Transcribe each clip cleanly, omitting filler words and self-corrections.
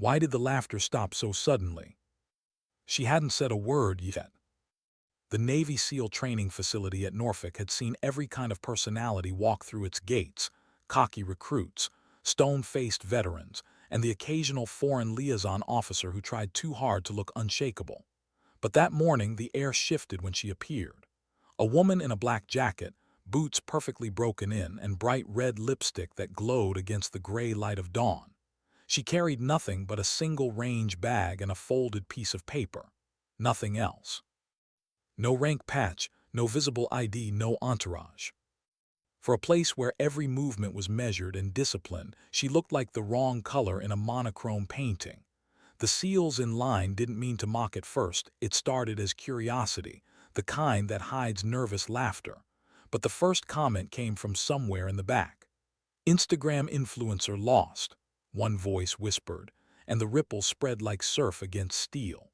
Why did the laughter stop so suddenly? She hadn't said a word yet. The Navy SEAL training facility at Norfolk had seen every kind of personality walk through its gates: cocky recruits, stone-faced veterans, and the occasional foreign liaison officer who tried too hard to look unshakable. But that morning the air shifted when she appeared. A woman in a black jacket, boots perfectly broken in, and bright red lipstick that glowed against the gray light of dawn. She carried nothing but a single range bag and a folded piece of paper. Nothing else. No rank patch, no visible ID, no entourage. For a place where every movement was measured and disciplined, she looked like the wrong color in a monochrome painting. The SEALs in line didn't mean to mock at first. It started as curiosity, the kind that hides nervous laughter. But the first comment came from somewhere in the back. "Instagram influencer lost," one voice whispered, and the ripple spread like surf against steel.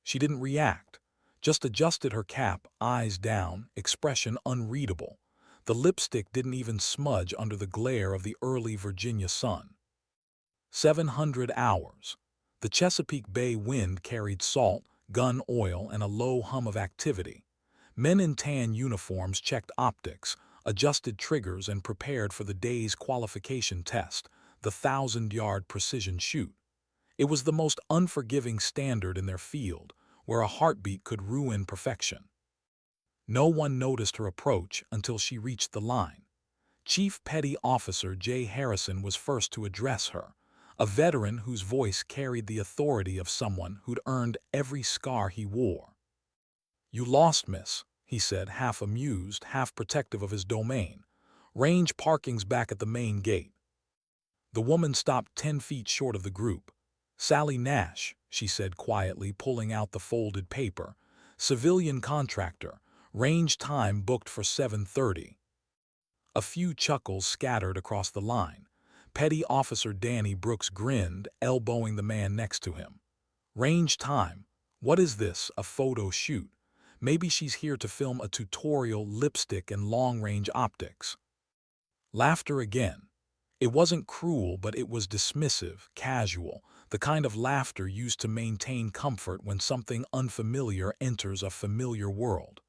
She didn't react, just adjusted her cap, eyes down, expression unreadable. The lipstick didn't even smudge under the glare of the early Virginia sun. 700 hours. The Chesapeake Bay wind carried salt, gun oil, and a low hum of activity. Men in tan uniforms checked optics, adjusted triggers, and prepared for the day's qualification test, the 1,000-yard precision shoot. It was the most unforgiving standard in their field, where a heartbeat could ruin perfection. No one noticed her approach until she reached the line. Chief Petty Officer J. Harrison was first to address her, a veteran whose voice carried the authority of someone who'd earned every scar he wore. "You lost, miss," he said, half amused, half protective of his domain. "Range parking's back at the main gate." The woman stopped 10 feet short of the group. "Sally Nash," she said quietly, pulling out the folded paper. "Civilian contractor. Range time booked for 7:30. A few chuckles scattered across the line. Petty Officer Danny Brooks grinned, elbowing the man next to him. "Range time? What is this, a photo shoot? Maybe she's here to film a tutorial, lipstick and long-range optics." Laughter again. It wasn't cruel, but it was dismissive, casual, the kind of laughter used to maintain comfort when something unfamiliar enters a familiar world.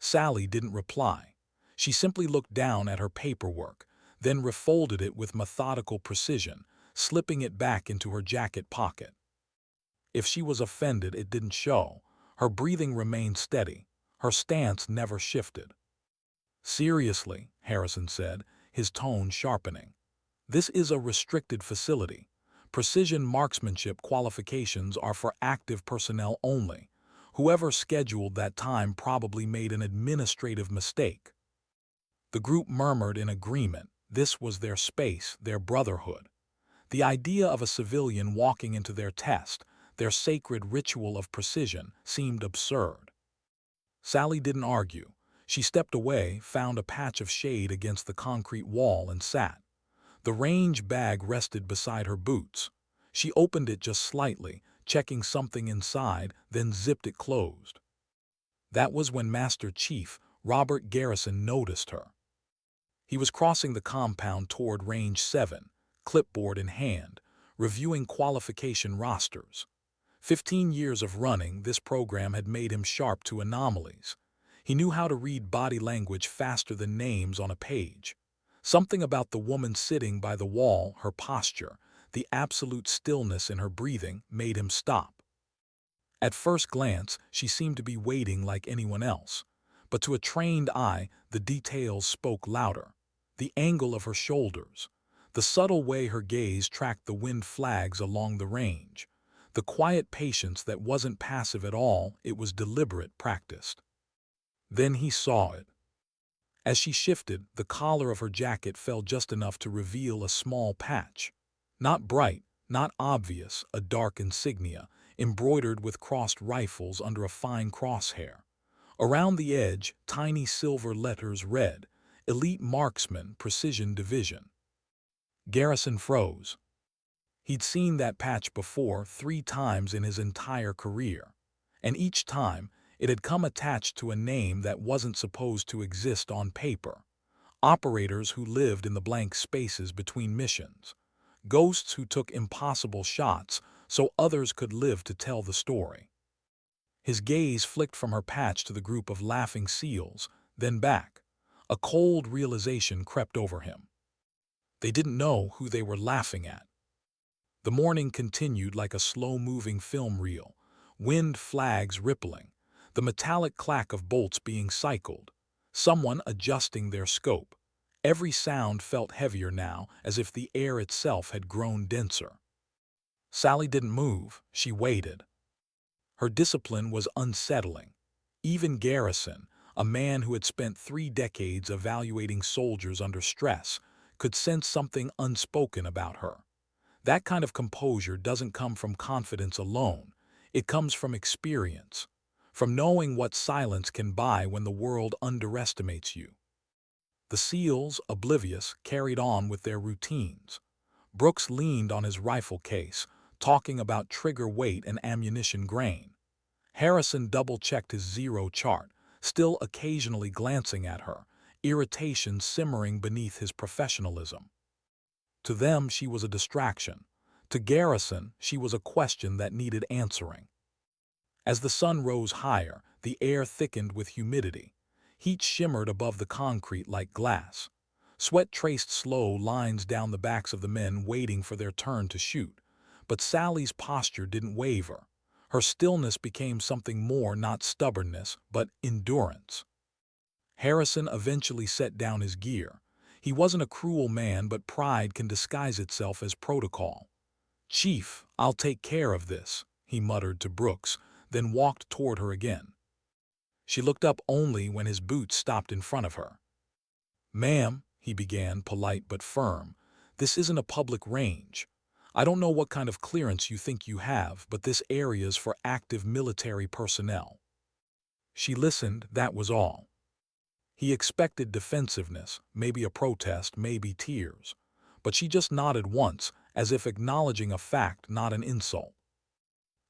Sally didn't reply. She simply looked down at her paperwork, then refolded it with methodical precision, slipping it back into her jacket pocket. If she was offended, it didn't show. Her breathing remained steady. Her stance never shifted. "Seriously," Harrison said, his tone sharpening. "This is a restricted facility. Precision marksmanship qualifications are for active personnel only. Whoever scheduled that time probably made an administrative mistake." The group murmured in agreement. This was their space, their brotherhood. The idea of a civilian walking into their test, their sacred ritual of precision, seemed absurd. Sally didn't argue. She stepped away, found a patch of shade against the concrete wall, and sat. The range bag rested beside her boots. She opened it just slightly, checking something inside, then zipped it closed. That was when Master Chief Robert Garrison noticed her. He was crossing the compound toward Range 7, clipboard in hand, reviewing qualification rosters. 15 years of running, this program had made him sharp to anomalies. He knew how to read body language faster than names on a page. Something about the woman sitting by the wall, her posture, the absolute stillness in her breathing, made him stop. At first glance, she seemed to be waiting like anyone else. But to a trained eye, the details spoke louder. The angle of her shoulders, the subtle way her gaze tracked the wind flags along the range, the quiet patience that wasn't passive at all, it was deliberate, practiced. Then he saw it. As she shifted, the collar of her jacket fell just enough to reveal a small patch. Not bright, not obvious, a dark insignia, embroidered with crossed rifles under a fine crosshair. Around the edge, tiny silver letters read, "Elite Marksman, Precision Division." Garrison froze. He'd seen that patch before 3 times in his entire career, and each time it had come attached to a name that wasn't supposed to exist on paper. Operators who lived in the blank spaces between missions. ghosts who took impossible shots so others could live to tell the story. His gaze flicked from her patch to the group of laughing seals, then back. A cold realization crept over him. They didn't know who they were laughing at. The morning continued like a slow-moving film reel, wind flags rippling, the metallic clack of bolts being cycled, someone adjusting their scope. Every sound felt heavier now, as if the air itself had grown denser. Sally didn't move, she waited. Her discipline was unsettling. Even Garrison, a man who had spent 3 decades evaluating soldiers under stress, could sense something unspoken about her. That kind of composure doesn't come from confidence alone. It comes from experience, from knowing what silence can buy when the world underestimates you. The SEALs, oblivious, carried on with their routines. Brooks leaned on his rifle case, talking about trigger weight and ammunition grain. Harrison double-checked his zero chart, still occasionally glancing at her, irritation simmering beneath his professionalism. To them, she was a distraction. To Garrison, she was a question that needed answering. As the sun rose higher, the air thickened with humidity. Heat shimmered above the concrete like glass. Sweat traced slow lines down the backs of the men waiting for their turn to shoot. But Sally's posture didn't waver. Her stillness became something more, not stubbornness, but endurance. Harrison eventually set down his gear. He wasn't a cruel man, but pride can disguise itself as protocol. "Chief, I'll take care of this," he muttered to Brooks, then walked toward her again. She looked up only when his boots stopped in front of her. "Ma'am," he began, polite but firm, "this isn't a public range. I don't know what kind of clearance you think you have, but this area's for active military personnel." She listened, that was all. He expected defensiveness, maybe a protest, maybe tears. But she just nodded once, as if acknowledging a fact, not an insult.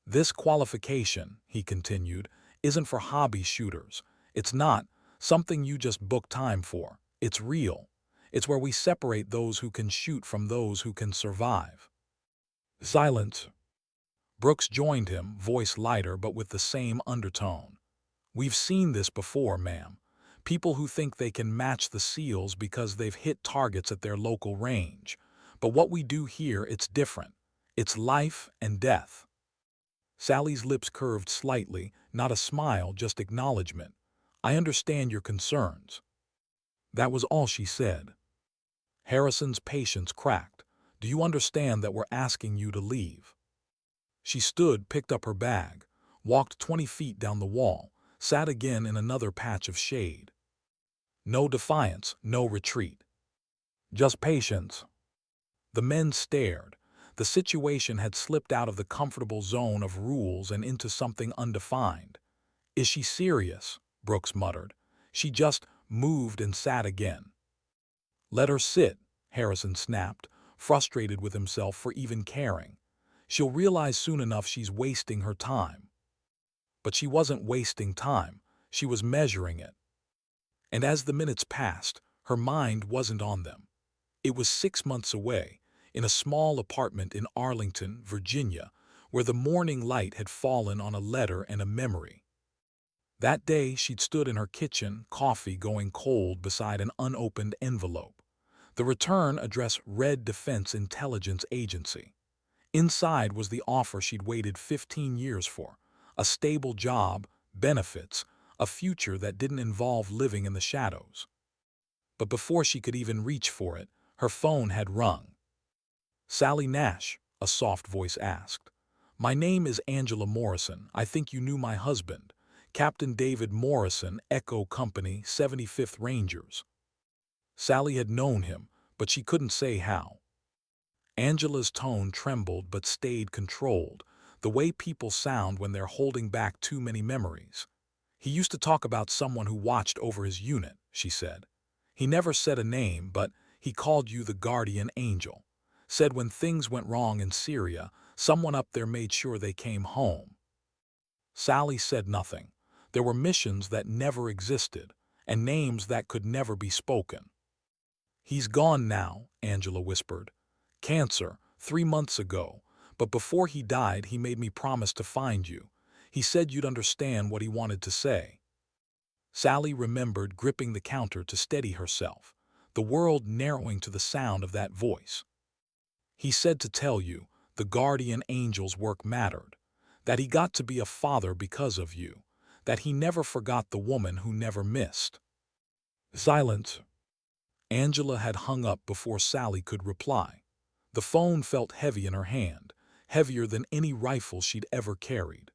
"This qualification," he continued, "isn't for hobby shooters. It's not something you just book time for. It's real. It's where we separate those who can shoot from those who can survive." Silence. Brooks joined him, voice lighter but with the same undertone. "We've seen this before, ma'am. People who think they can match the SEALs because they've hit targets at their local range. But what we do here, it's different. It's life and death." Sally's lips curved slightly, not a smile, just acknowledgement. "I understand your concerns." That was all she said. Harrison's patience cracked. "Do you understand that we're asking you to leave?" She stood, picked up her bag, walked 20 feet down the wall, sat again in another patch of shade. No defiance, no retreat. Just patience. The men stared. The situation had slipped out of the comfortable zone of rules and into something undefined. "Is she serious?" Brooks muttered. She just moved and sat again. "Let her sit," Harrison snapped, frustrated with himself for even caring. "She'll realize soon enough she's wasting her time." But she wasn't wasting time. She was measuring it. And as the minutes passed, her mind wasn't on them. It was 6 months away, in a small apartment in Arlington, Virginia, where the morning light had fallen on a letter and a memory. That day she'd stood in her kitchen, coffee going cold beside an unopened envelope. The return addressed Red Defense Intelligence Agency. Inside was the offer she'd waited 15 years for, a stable job, benefits, a future that didn't involve living in the shadows. But before she could even reach for it, her phone had rung. "Sally Nash," a soft voice asked. "My name is Angela Morrison. I think you knew my husband, Captain David Morrison, Echo Company, 75th Rangers." Sally had known him, but she couldn't say how. Angela's tone trembled but stayed controlled, the way people sound when they're holding back too many memories. "He used to talk about someone who watched over his unit," she said. "He never said a name, but he called you the guardian angel. Said when things went wrong in Syria, someone up there made sure they came home." Sally said nothing. There were missions that never existed, and names that could never be spoken. "He's gone now," Angela whispered. "Cancer, 3 months ago, but before he died he made me promise to find you. He said you'd understand what he wanted to say." Sally remembered gripping the counter to steady herself, the world narrowing to the sound of that voice. "He said to tell you, the guardian angel's work mattered, that he got to be a father because of you, that he never forgot the woman who never missed." Silence. Angela had hung up before Sally could reply. The phone felt heavy in her hand, heavier than any rifle she'd ever carried.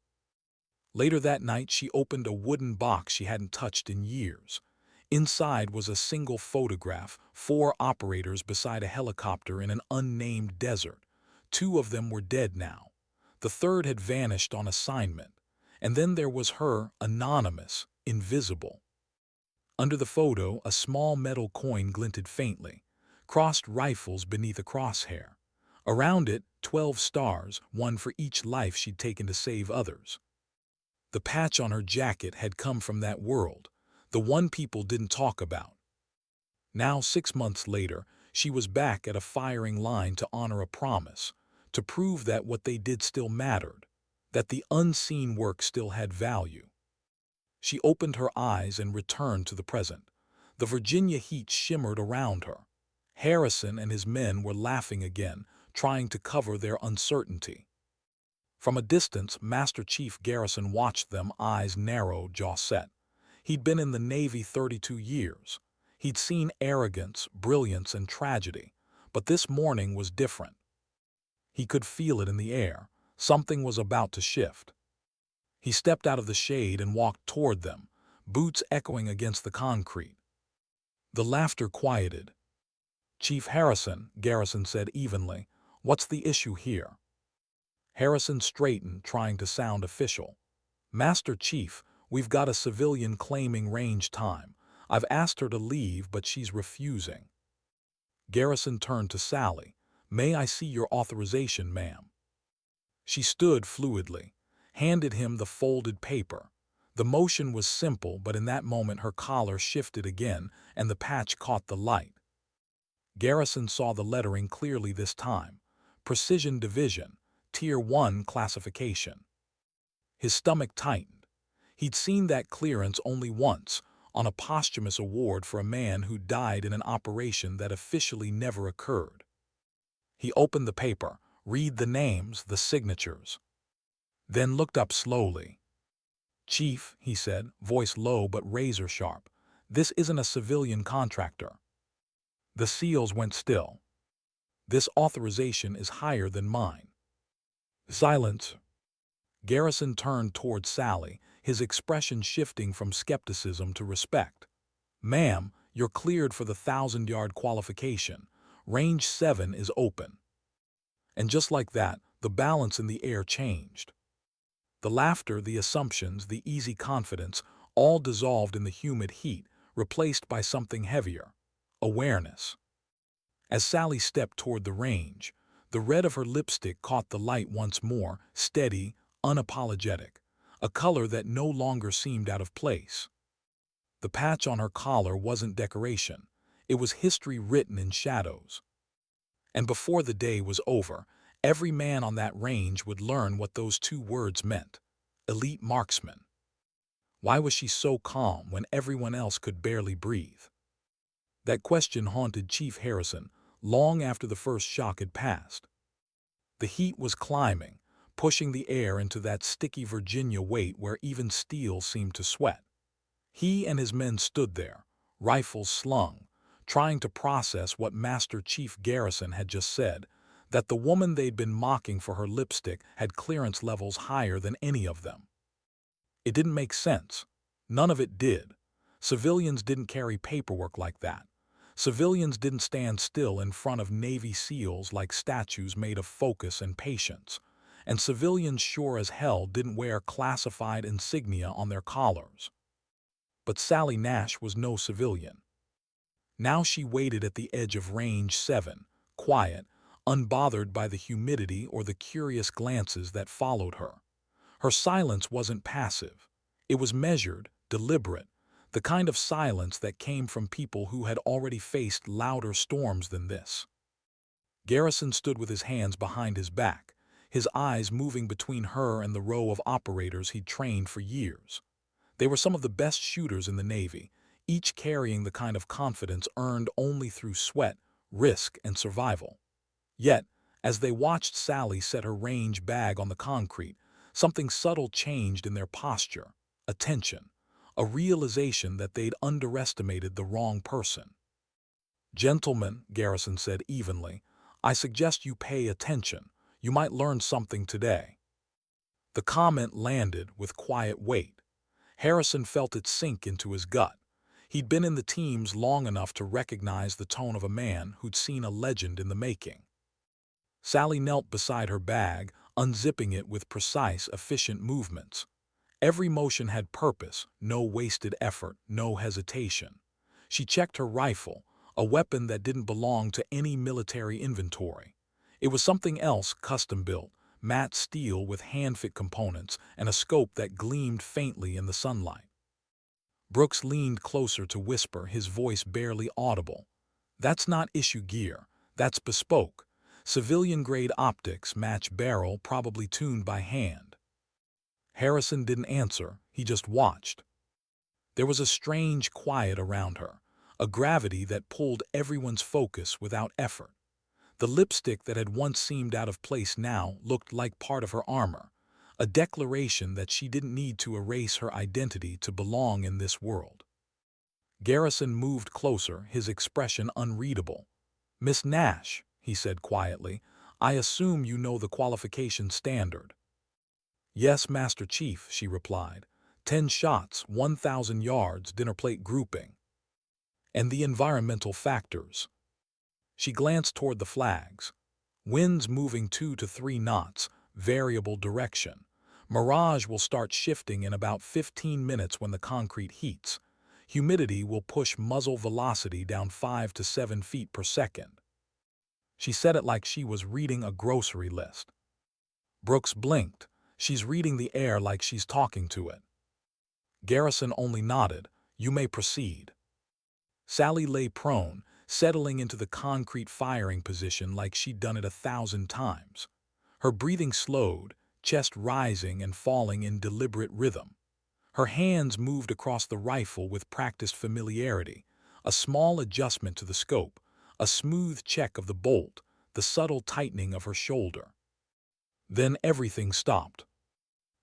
Later that night she opened a wooden box she hadn't touched in years. Inside was a single photograph, 4 operators beside a helicopter in an unnamed desert. 2 of them were dead now. The third had vanished on assignment. And then there was her, anonymous, invisible. Under the photo, a small metal coin glinted faintly, crossed rifles beneath a crosshair. Around it, 12 stars, 1 for each life she'd taken to save others. The patch on her jacket had come from that world, the one people didn't talk about. Now, 6 months later, she was back at a firing line to honor a promise, to prove that what they did still mattered, that the unseen work still had value. She opened her eyes and returned to the present. The Virginia heat shimmered around her. Harrison and his men were laughing again, trying to cover their uncertainty. From a distance, Master Chief Garrison watched them, eyes narrow, jaw set. He'd been in the Navy 32 years. He'd seen arrogance, brilliance, and tragedy, but this morning was different. He could feel it in the air. Something was about to shift. He stepped out of the shade and walked toward them, boots echoing against the concrete. The laughter quieted. "Chief Harrison," Garrison said evenly, "what's the issue here?" Harrison straightened, trying to sound official. "Master Chief, we've got a civilian claiming range time. I've asked her to leave, but she's refusing." Garrison turned to Sally. "May I see your authorization, ma'am?" She stood fluidly, handed him the folded paper. The motion was simple, but in that moment her collar shifted again, and the patch caught the light. Garrison saw the lettering clearly this time. Precision Division, Tier 1 classification. His stomach tightened. He'd seen that clearance only once, on a posthumous award for a man who died in an operation that officially never occurred. He opened the paper, read the names, the signatures, then looked up slowly. "Chief," he said, voice low but razor-sharp, "this isn't a civilian contractor." The seals went still. "This authorization is higher than mine." Silence. Garrison turned toward Sally, his expression shifting from skepticism to respect. "Ma'am, you're cleared for the 1,000-yard qualification. Range 7 is open." And just like that, the balance in the air changed. The laughter, the assumptions, the easy confidence, all dissolved in the humid heat, replaced by something heavier: awareness. As Sally stepped toward the range, the red of her lipstick caught the light once more, steady, unapologetic, a color that no longer seemed out of place. The patch on her collar wasn't decoration. It was history written in shadows. And before the day was over, every man on that range would learn what those 2 words meant: elite marksman. Why was she so calm when everyone else could barely breathe? That question haunted Chief Harrison long after the first shock had passed. The heat was climbing, pushing the air into that sticky Virginia weight where even steel seemed to sweat. He and his men stood there, rifles slung, trying to process what Master Chief Garrison had just said, that the woman they'd been mocking for her lipstick had clearance levels higher than any of them. It didn't make sense. None of it did. Civilians didn't carry paperwork like that. Civilians didn't stand still in front of Navy SEALs like statues made of focus and patience. And civilians sure as hell didn't wear classified insignia on their collars. But Sally Nash was no civilian. Now she waited at the edge of Range 7, quiet, unbothered by the humidity or the curious glances that followed her. Her silence wasn't passive. It was measured, deliberate, the kind of silence that came from people who had already faced louder storms than this. Garrison stood with his hands behind his back, his eyes moving between her and the row of operators he'd trained for years. They were some of the best shooters in the Navy, each carrying the kind of confidence earned only through sweat, risk, and survival. Yet, as they watched Sally set her range bag on the concrete, something subtle changed in their posture, a tension, a realization that they'd underestimated the wrong person. "Gentlemen," Garrison said evenly, "I suggest you pay attention. You might learn something today." The comment landed with quiet weight. Harrison felt it sink into his gut. He'd been in the teams long enough to recognize the tone of a man who'd seen a legend in the making. Sally knelt beside her bag, unzipping it with precise, efficient movements. Every motion had purpose, no wasted effort, no hesitation. She checked her rifle, a weapon that didn't belong to any military inventory. It was something else, custom-built, matte steel with hand-fit components and a scope that gleamed faintly in the sunlight. Brooks leaned closer to whisper, his voice barely audible. "That's not issue gear. That's bespoke. Civilian-grade optics match barrel, probably tuned by hand." Harrison didn't answer, he just watched. There was a strange quiet around her, a gravity that pulled everyone's focus without effort. The lipstick that had once seemed out of place now looked like part of her armor, a declaration that she didn't need to erase her identity to belong in this world. Garrison moved closer, his expression unreadable. "Miss Nash," he said quietly, "I assume you know the qualification standard." "Yes, Master Chief," she replied. 10 shots, 1,000 yards, dinner plate grouping." "And the environmental factors." She glanced toward the flags. "Winds moving 2 to 3 knots, variable direction. Mirage will start shifting in about 15 minutes when the concrete heats. Humidity will push muzzle velocity down 5 to 7 feet per second." She said it like she was reading a grocery list. Brooks blinked. She's reading the air like she's talking to it. Garrison only nodded. "You may proceed." Sally lay prone, settling into the concrete firing position like she'd done it 1,000 times. Her breathing slowed, chest rising and falling in deliberate rhythm. Her hands moved across the rifle with practiced familiarity, a small adjustment to the scope, a smooth check of the bolt, the subtle tightening of her shoulder. Then everything stopped.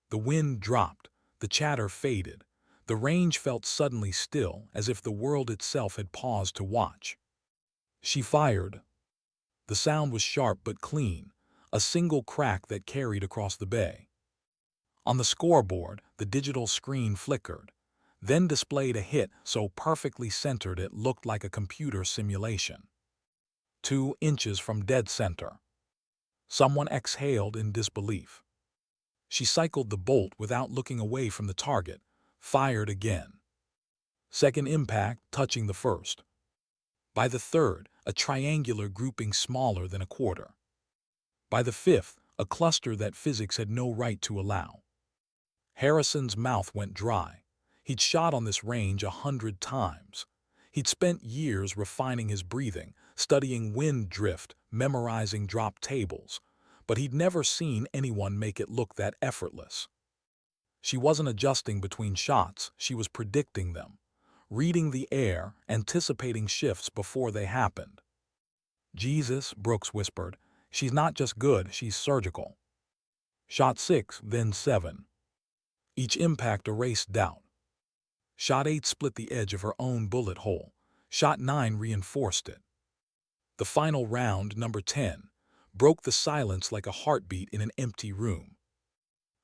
The wind dropped, the chatter faded. The range felt suddenly still, as if the world itself had paused to watch. She fired. The sound was sharp but clean, a single crack that carried across the bay. On the scoreboard, the digital screen flickered, then displayed a hit so perfectly centered it looked like a computer simulation. 2 inches from dead center. Someone exhaled in disbelief. She cycled the bolt without looking away from the target, fired again. Second impact touching the first. By the third, a triangular grouping smaller than a quarter. By the fifth, a cluster that physics had no right to allow. Harrison's mouth went dry. He'd shot on this range 100 times. He'd spent years refining his breathing, studying wind drift, memorizing drop tables, but he'd never seen anyone make it look that effortless. She wasn't adjusting between shots, she was predicting them, reading the air, anticipating shifts before they happened. "Jesus," Brooks whispered, "she's not just good, she's surgical." Shot 6, then 7. Each impact erased doubt. Shot 8 split the edge of her own bullet hole. Shot 9 reinforced it. The final round, number 10, broke the silence like a heartbeat in an empty room.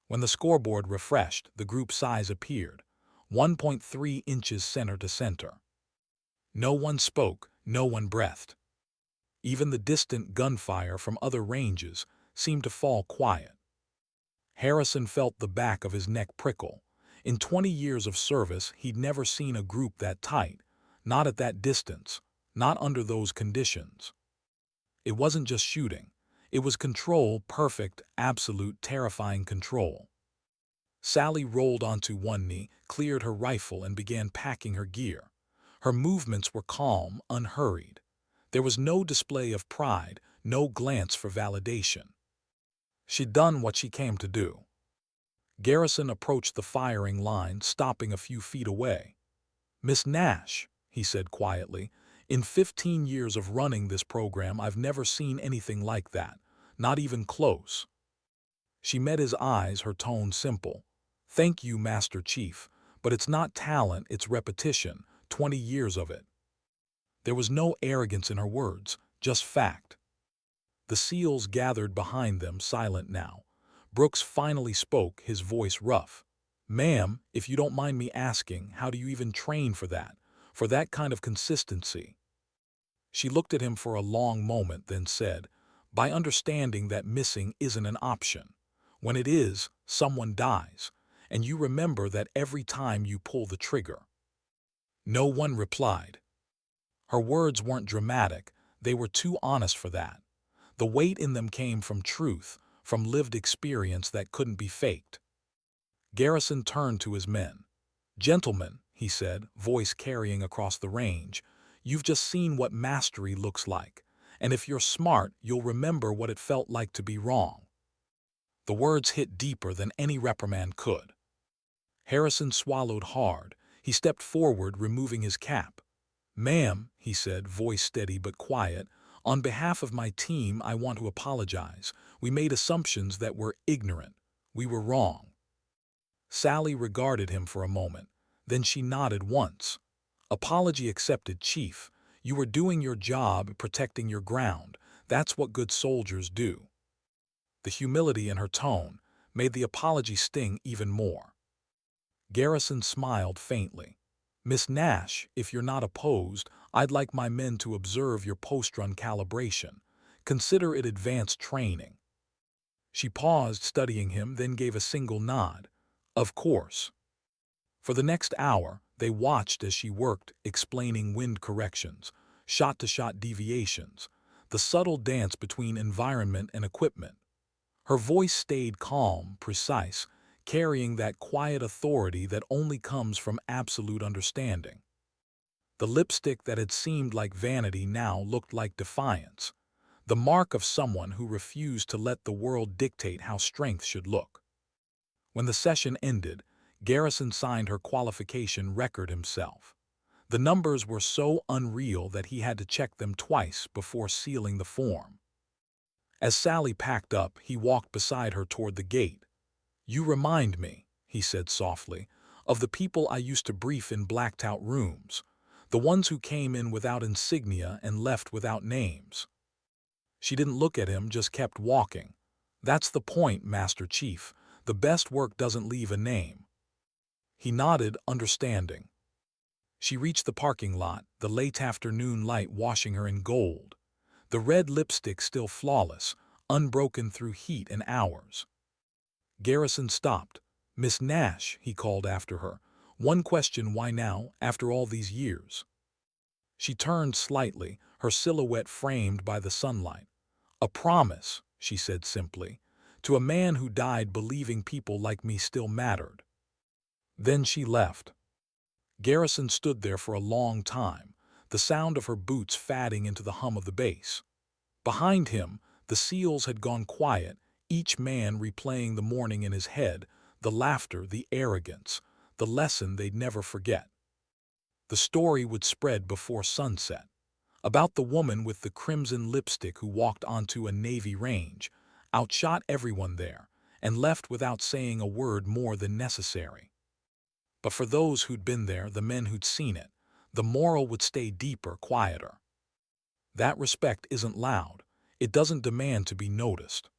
When the scoreboard refreshed, the group size appeared, 1.3 inches center to center. No one spoke, no one breathed. Even the distant gunfire from other ranges seemed to fall quiet. Harrison felt the back of his neck prickle. In 20 years of service, he'd never seen a group that tight, not at that distance, not under those conditions. It wasn't just shooting. It was control, perfect, absolute, terrifying control. Sally rolled onto one knee, cleared her rifle, and began packing her gear. Her movements were calm, unhurried. There was no display of pride, no glance for validation. She'd done what she came to do. Garrison approached the firing line, stopping a few feet away. "Miss Nash," he said quietly, "in 15 years of running this program I've never seen anything like that, not even close." She met his eyes, her tone simple. "Thank you, Master Chief, but it's not talent, it's repetition, 20 years of it." There was no arrogance in her words, just fact. The SEALs gathered behind them, silent now. Brooks finally spoke, his voice rough. "Ma'am, if you don't mind me asking, how do you even train for that? For that kind of consistency?" She looked at him for a long moment, then said, "By understanding that missing isn't an option. When it is, someone dies, and you remember that every time you pull the trigger." No one replied. Her words weren't dramatic, they were too honest for that. The weight in them came from truth, from lived experience that couldn't be faked. Garrison turned to his men. "Gentlemen," he said, voice carrying across the range, "you've just seen what mastery looks like, and if you're smart, you'll remember what it felt like to be wrong." The words hit deeper than any reprimand could. Harrison swallowed hard. He stepped forward, removing his cap. "Ma'am," he said, voice steady but quiet, "on behalf of my team, I want to apologize. We made assumptions that were ignorant. We were wrong." Sally regarded him for a moment. Then she nodded once. "Apology accepted, Chief. You were doing your job, protecting your ground. That's what good soldiers do." The humility in her tone made the apology sting even more. Garrison smiled faintly. "Miss Nash, if you're not opposed, I'd like my men to observe your post-run calibration. Consider it advanced training." She paused, studying him, then gave a single nod. "Of course." For the next hour, they watched as she worked, explaining wind corrections, shot-to-shot deviations, the subtle dance between environment and equipment. Her voice stayed calm, precise, carrying that quiet authority that only comes from absolute understanding. The lipstick that had seemed like vanity now looked like defiance, the mark of someone who refused to let the world dictate how strength should look. When the session ended, Garrison signed her qualification record himself. The numbers were so unreal that he had to check them twice before sealing the form. As Sally packed up, he walked beside her toward the gate. "You remind me," he said softly, "of the people I used to brief in blacked-out rooms, the ones who came in without insignia and left without names." She didn't look at him, just kept walking. "That's the point, Master Chief. The best work doesn't leave a name." He nodded, understanding. She reached the parking lot, the late afternoon light washing her in gold. The red lipstick still flawless, unbroken through heat and hours. Garrison stopped. "Miss Nash," he called after her. "One question, why now, after all these years?" She turned slightly, her silhouette framed by the sunlight. "A promise," she said simply, "to a man who died believing people like me still mattered." Then she left. Garrison stood there for a long time, the sound of her boots fading into the hum of the bass. Behind him, the SEALs had gone quiet, each man replaying the morning in his head, the laughter, the arrogance, the lesson they'd never forget. The story would spread before sunset, about the woman with the crimson lipstick who walked onto a Navy range, outshot everyone there, and left without saying a word more than necessary. But for those who'd been there, the men who'd seen it, the moral would stay deeper, quieter. That respect isn't loud. It doesn't demand to be noticed.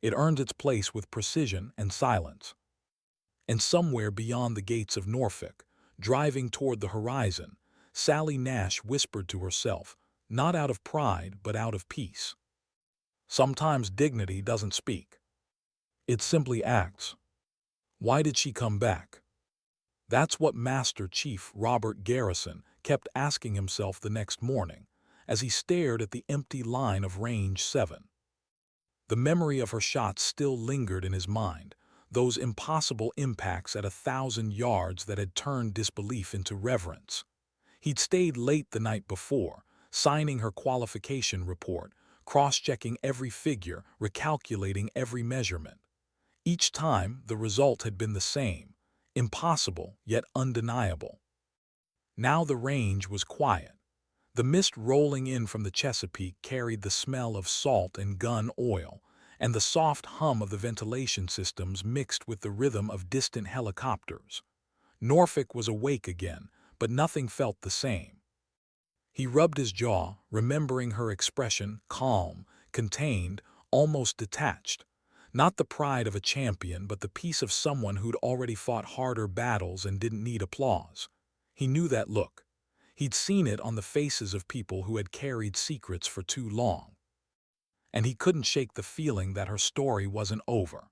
It earned its place with precision and silence. And somewhere beyond the gates of Norfolk, driving toward the horizon, Sally Nash whispered to herself, not out of pride but out of peace. Sometimes dignity doesn't speak. It simply acts. Why did she come back? That's what Master Chief Robert Garrison kept asking himself the next morning, as he stared at the empty line of Range 7. The memory of her shots still lingered in his mind, those impossible impacts at 1,000 yards that had turned disbelief into reverence. He'd stayed late the night before, signing her qualification report, cross-checking every figure, recalculating every measurement. Each time, the result had been the same, impossible yet undeniable. Now the range was quiet. The mist rolling in from the Chesapeake carried the smell of salt and gun oil, and the soft hum of the ventilation systems mixed with the rhythm of distant helicopters. Norfolk was awake again, but nothing felt the same. He rubbed his jaw, remembering her expression, calm, contained, almost detached. Not the pride of a champion, but the peace of someone who'd already fought harder battles and didn't need applause. He knew that look. He'd seen it on the faces of people who had carried secrets for too long. And he couldn't shake the feeling that her story wasn't over.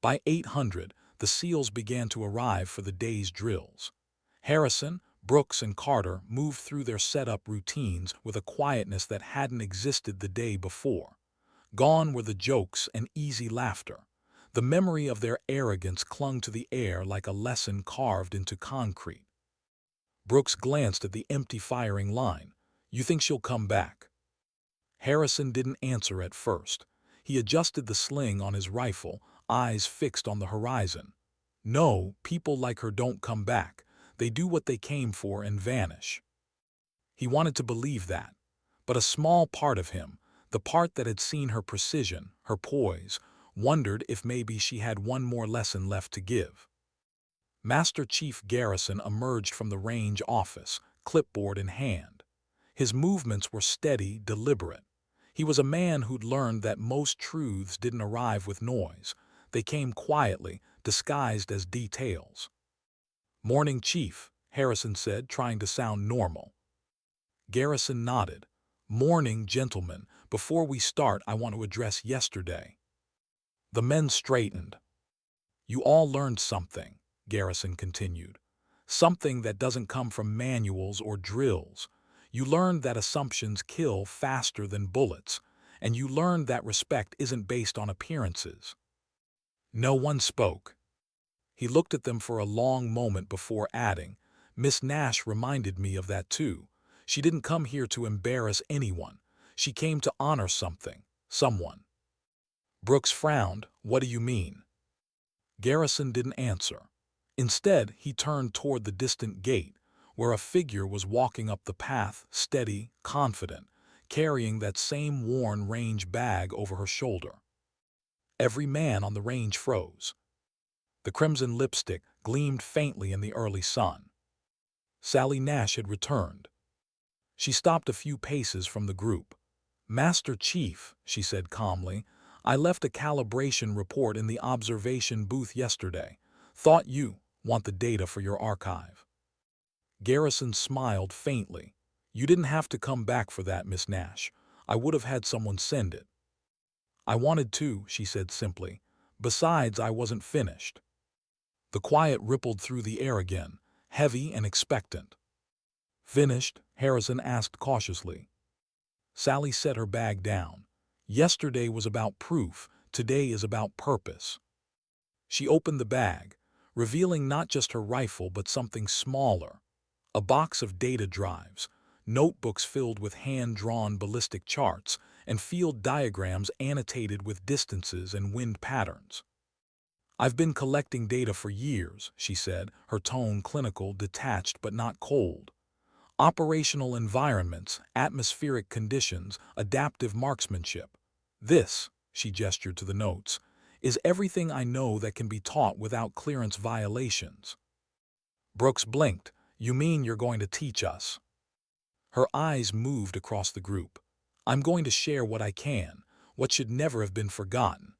By 800, the SEALs began to arrive for the day's drills. Harrison, Brooks, and Carter moved through their setup routines with a quietness that hadn't existed the day before. Gone were the jokes and easy laughter. The memory of their arrogance clung to the air like a lesson carved into concrete. Brooks glanced at the empty firing line. "You think she'll come back?" Harrison didn't answer at first. He adjusted the sling on his rifle, eyes fixed on the horizon. "No, people like her don't come back. They do what they came for and vanish." He wanted to believe that, but a small part of him, the part that had seen her precision, her poise, wondered if maybe she had one more lesson left to give. Master Chief Garrison emerged from the range office, clipboard in hand. His movements were steady, deliberate. He was a man who'd learned that most truths didn't arrive with noise. They came quietly, disguised as details. "Morning, Chief," Harrison said, trying to sound normal. Garrison nodded. "Morning, gentlemen. Before we start, I want to address yesterday." The men straightened. "You all learned something," Garrison continued. "Something that doesn't come from manuals or drills. You learned that assumptions kill faster than bullets, and you learned that respect isn't based on appearances." No one spoke. He looked at them for a long moment before adding, "Miss Nash reminded me of that too. She didn't come here to embarrass anyone. She came to honor something, someone." Brooks frowned. "What do you mean?" Garrison didn't answer. Instead, he turned toward the distant gate, where a figure was walking up the path, steady, confident, carrying that same worn range bag over her shoulder. Every man on the range froze. The crimson lipstick gleamed faintly in the early sun. Sally Nash had returned. She stopped a few paces from the group. "Master Chief," she said calmly, "I left a calibration report in the observation booth yesterday. Thought you want the data for your archive." Garrison smiled faintly. "You didn't have to come back for that, Miss Nash. I would have had someone send it." "I wanted to," she said simply. "Besides, I wasn't finished." The quiet rippled through the air again, heavy and expectant. "Finished?" Harrison asked cautiously. Sally set her bag down. "Yesterday was about proof, today is about purpose." She opened the bag, revealing not just her rifle but something smaller. A box of data drives, notebooks filled with hand-drawn ballistic charts, and field diagrams annotated with distances and wind patterns. "I've been collecting data for years," she said, her tone clinical, detached but not cold. "Operational environments, atmospheric conditions, adaptive marksmanship. This," she gestured to the notes, "is everything I know that can be taught without clearance violations." Brooks blinked. "You mean you're going to teach us?" Her eyes moved across the group. "I'm going to share what I can, what should never have been forgotten."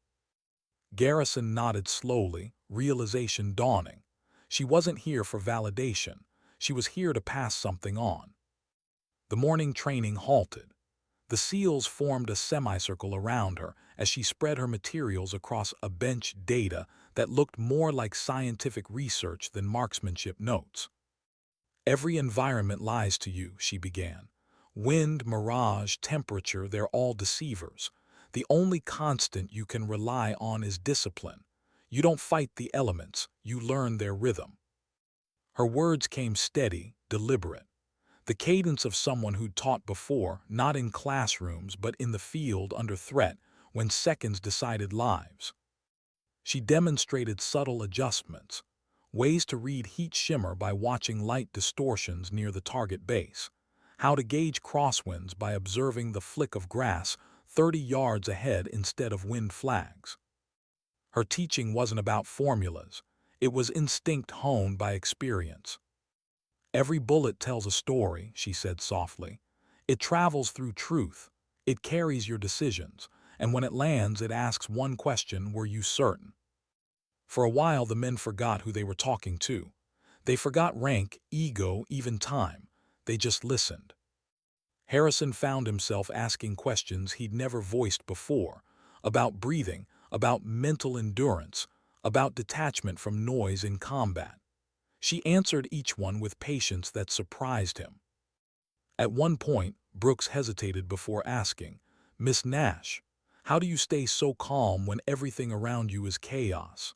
Garrison nodded slowly, realization dawning. She wasn't here for validation. She was here to pass something on. The morning training halted. The SEALs formed a semicircle around her as she spread her materials across a bench data that looked more like scientific research than marksmanship notes. "Every environment lies to you," she began. "Wind, mirage, temperature, they're all deceivers. The only constant you can rely on is discipline. You don't fight the elements, you learn their rhythm." Her words came steady, deliberate. the cadence of someone who'd taught before, not in classrooms but in the field under threat, when seconds decided lives. She demonstrated subtle adjustments, ways to read heat shimmer by watching light distortions near the target base, how to gauge crosswinds by observing the flick of grass 30 yards ahead instead of wind flags. Her teaching wasn't about formulas, it was instinct honed by experience. "Every bullet tells a story," she said softly. "It travels through truth, it carries your decisions, and when it lands it asks one question: were you certain?" For a while the men forgot who they were talking to. They forgot rank, ego, even time. They just listened. Harrison found himself asking questions he'd never voiced before, about breathing, about mental endurance, about detachment from noise in combat. She answered each one with patience that surprised him. At one point, Brooks hesitated before asking, "Miss Nash, how do you stay so calm when everything around you is chaos?"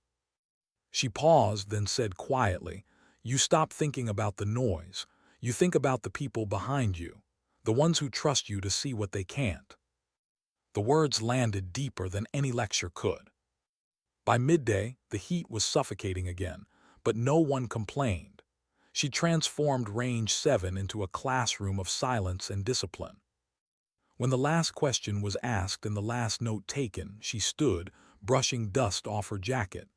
She paused, then said quietly, "You stop thinking about the noise. You think about the people behind you, the ones who trust you to see what they can't." The words landed deeper than any lecture could. By midday, the heat was suffocating again, but no one complained. She transformed Range 7 into a classroom of silence and discipline. When the last question was asked and the last note taken, she stood, brushing dust off her jacket.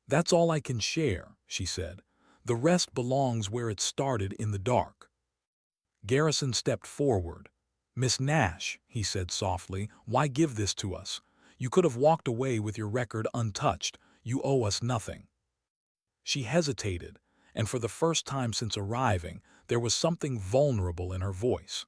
"That's all I can share," she said. "The rest belongs where it started, in the dark." Garrison stepped forward. "Miss Nash," he said softly, "why give this to us? You could have walked away with your record untouched. You owe us nothing." She hesitated, and for the first time since arriving, there was something vulnerable in her voice.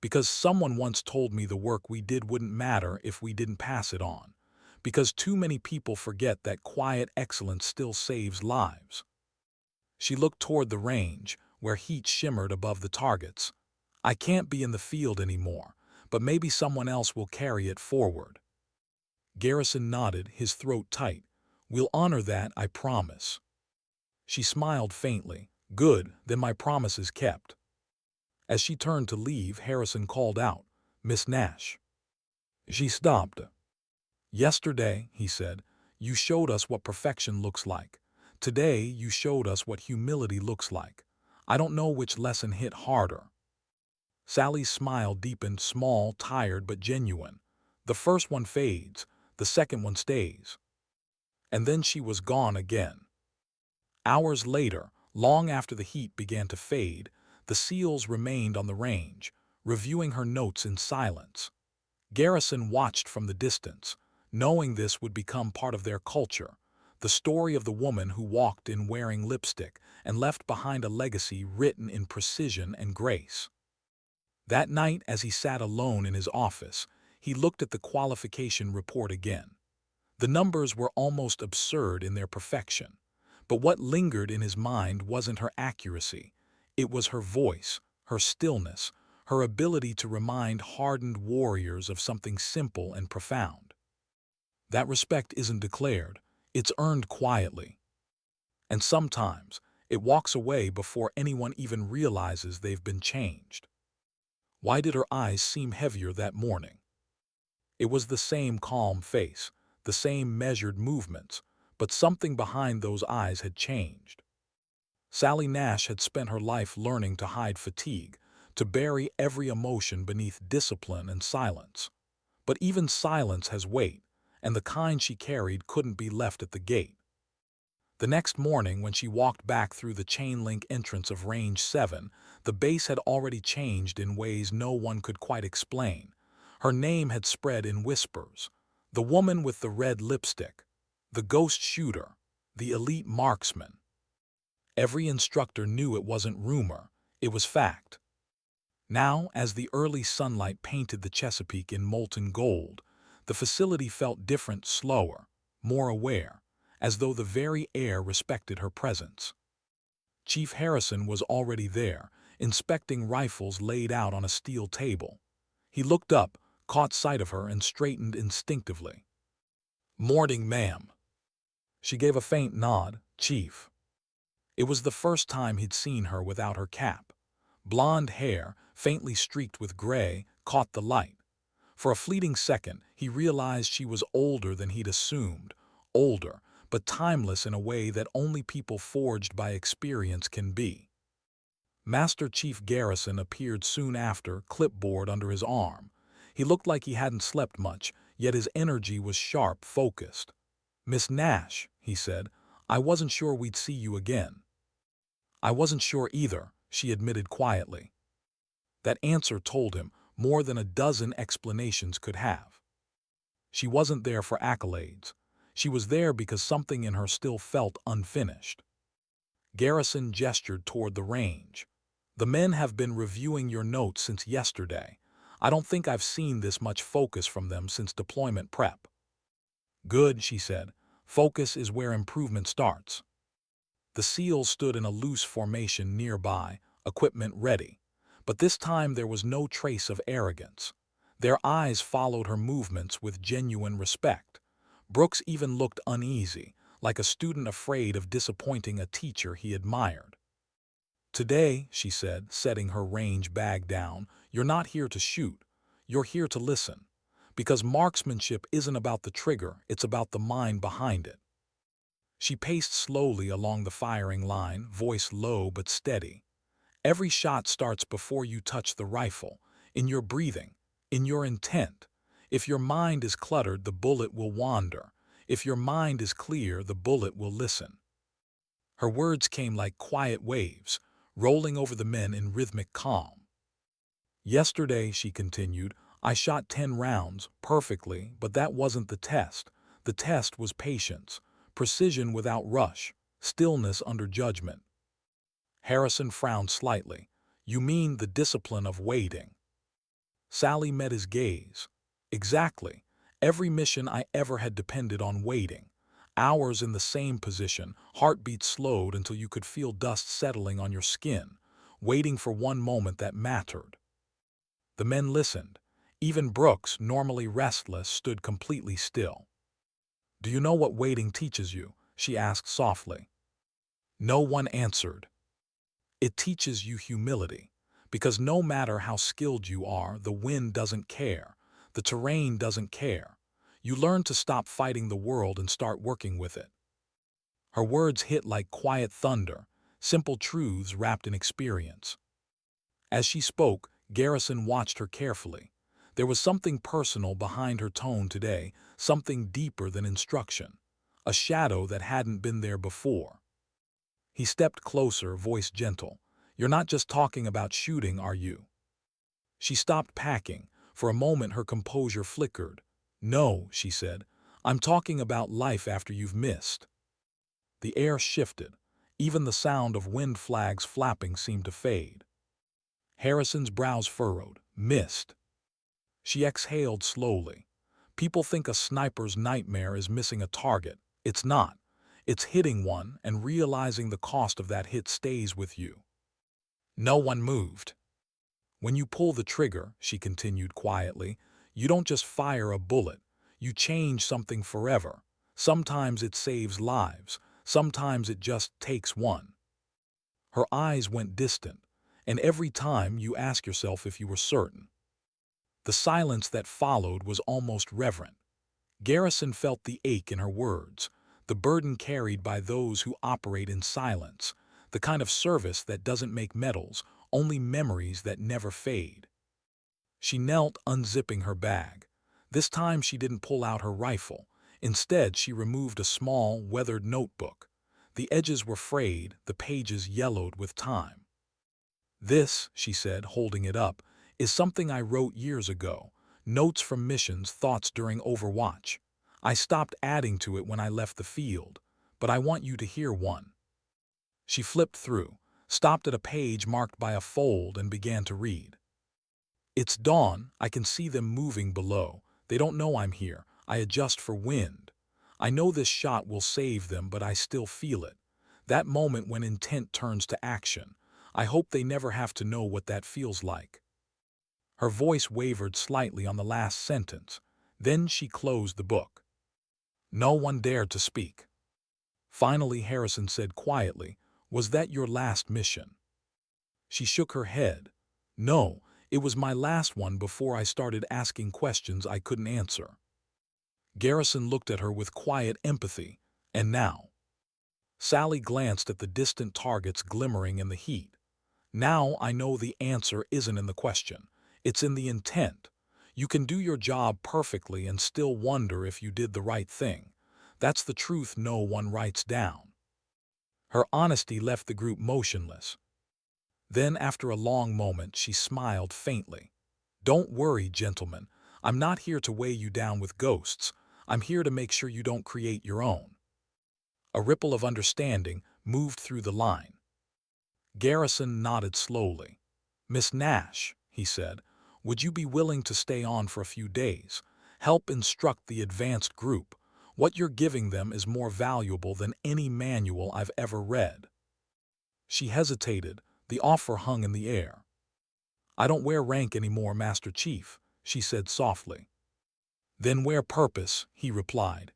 "Because someone once told me the work we did wouldn't matter if we didn't pass it on. Because too many people forget that quiet excellence still saves lives." She looked toward the range, where heat shimmered above the targets. "I can't be in the field anymore, but maybe someone else will carry it forward." Garrison nodded, his throat tight. "We'll honor that, I promise." She smiled faintly. "Good, then my promise is kept." As she turned to leave, Harrison called out, "Miss Nash." She stopped. "Yesterday," he said, "you showed us what perfection looks like. Today, you showed us what humility looks like. I don't know which lesson hit harder." Sally's smile deepened, small, tired, but genuine. "The first one fades, the second one stays." And then she was gone again. Hours later, long after the heat began to fade, the SEALs remained on the range, reviewing her notes in silence. Garrison watched from the distance, knowing this would become part of their culture, the story of the woman who walked in wearing lipstick and left behind a legacy written in precision and grace. That night, as he sat alone in his office, he looked at the qualification report again. The numbers were almost absurd in their perfection, but what lingered in his mind wasn't her accuracy. It was her voice, her stillness, her ability to remind hardened warriors of something simple and profound. That respect isn't declared, it's earned quietly. And sometimes, it walks away before anyone even realizes they've been changed. Why did her eyes seem heavier that morning? It was the same calm face, the same measured movements, but something behind those eyes had changed. Sally Nash had spent her life learning to hide fatigue, to bury every emotion beneath discipline and silence. But even silence has weight, and the kind she carried couldn't be left at the gate. The next morning, when she walked back through the chain-link entrance of Range 7, the base had already changed in ways no one could quite explain. Her name had spread in whispers. The woman with the red lipstick, the ghost shooter, the elite marksman. Every instructor knew it wasn't rumor, it was fact. Now, as the early sunlight painted the Chesapeake in molten gold, the facility felt different, slower, more aware, as though the very air respected her presence. Chief Harrison was already there, inspecting rifles laid out on a steel table. He looked up, caught sight of her, and straightened instinctively. "Morning, ma'am." She gave a faint nod. "Chief." It was the first time he'd seen her without her cap. Blonde hair, faintly streaked with gray, caught the light. For a fleeting second, he realized she was older than he'd assumed. Older, but timeless in a way that only people forged by experience can be. Master Chief Garrison appeared soon after, clipboard under his arm. He looked like he hadn't slept much, yet his energy was sharp, focused. "Miss Nash," he said, "I wasn't sure we'd see you again." "I wasn't sure either," she admitted quietly. That answer told him more than a dozen explanations could have. She wasn't there for accolades. She was there because something in her still felt unfinished. Garrison gestured toward the range. "The men have been reviewing your notes since yesterday. I don't think I've seen this much focus from them since deployment prep." "Good," she said. "Focus is where improvement starts." The SEALs stood in a loose formation nearby, equipment ready. But this time there was no trace of arrogance. Their eyes followed her movements with genuine respect. Brooks even looked uneasy, like a student afraid of disappointing a teacher he admired. "Today," she said, setting her range bag down, "you're not here to shoot. You're here to listen. Because marksmanship isn't about the trigger, it's about the mind behind it." She paced slowly along the firing line, voice low but steady. "Every shot starts before you touch the rifle, in your breathing, in your intent. If your mind is cluttered, the bullet will wander. If your mind is clear, the bullet will listen." Her words came like quiet waves, rolling over the men in rhythmic calm. "Yesterday," she continued, "I shot 10 rounds, perfectly, but that wasn't the test. The test was patience, precision without rush, stillness under judgment." Harrison frowned slightly. "You mean the discipline of waiting?" Sally met his gaze. "Exactly. Every mission I ever had depended on waiting. Hours in the same position, heartbeat slowed until you could feel dust settling on your skin, waiting for one moment that mattered." The men listened. Even Brooks, normally restless, stood completely still. "Do you know what waiting teaches you?" she asked softly. No one answered. "It teaches you humility, because no matter how skilled you are, the wind doesn't care, the terrain doesn't care. You learn to stop fighting the world and start working with it." Her words hit like quiet thunder, simple truths wrapped in experience. As she spoke, Garrison watched her carefully. There was something personal behind her tone today, something deeper than instruction, a shadow that hadn't been there before. He stepped closer, voice gentle. "You're not just talking about shooting, are you?" She stopped packing. For a moment her composure flickered. "No," she said. "I'm talking about life after you've missed." The air shifted. Even the sound of wind flags flapping seemed to fade. Harrison's brows furrowed. "Missed." She exhaled slowly. "People think a sniper's nightmare is missing a target. It's not. It's hitting one, and realizing the cost of that hit stays with you." No one moved. "When you pull the trigger," she continued quietly, "you don't just fire a bullet. You change something forever. Sometimes it saves lives. Sometimes it just takes one." Her eyes went distant, and every time you ask yourself if you were certain. The silence that followed was almost reverent. Garrison felt the ache in her words, the burden carried by those who operate in silence, the kind of service that doesn't make medals, only memories that never fade. She knelt, unzipping her bag. This time she didn't pull out her rifle. Instead, she removed a small, weathered notebook. The edges were frayed, the pages yellowed with time. "This," she said, holding it up, "is something I wrote years ago. Notes from missions, thoughts during Overwatch. I stopped adding to it when I left the field, but I want you to hear one." She flipped through, stopped at a page marked by a fold, and began to read. "It's dawn. I can see them moving below. They don't know I'm here. I adjust for wind. I know this shot will save them, but I still feel it. That moment when intent turns to action. I hope they never have to know what that feels like." Her voice wavered slightly on the last sentence. Then she closed the book. No one dared to speak. Finally, Harrison said quietly, "Was that your last mission?" She shook her head. No, it was my last one before I started asking questions I couldn't answer. Garrison looked at her with quiet empathy. And now? Sally glanced at the distant targets glimmering in the heat. Now I know the answer isn't in the question. It's in the intent. You can do your job perfectly and still wonder if you did the right thing. That's the truth no one writes down. Her honesty left the group motionless. Then, after a long moment, she smiled faintly. Don't worry, gentlemen. I'm not here to weigh you down with ghosts. I'm here to make sure you don't create your own. A ripple of understanding moved through the line. Garrison nodded slowly. Miss Nash, he said, would you be willing to stay on for a few days? Help instruct the advanced group. What you're giving them is more valuable than any manual I've ever read. She hesitated. The offer hung in the air. I don't wear rank anymore, Master Chief, she said softly. Then wear purpose, he replied.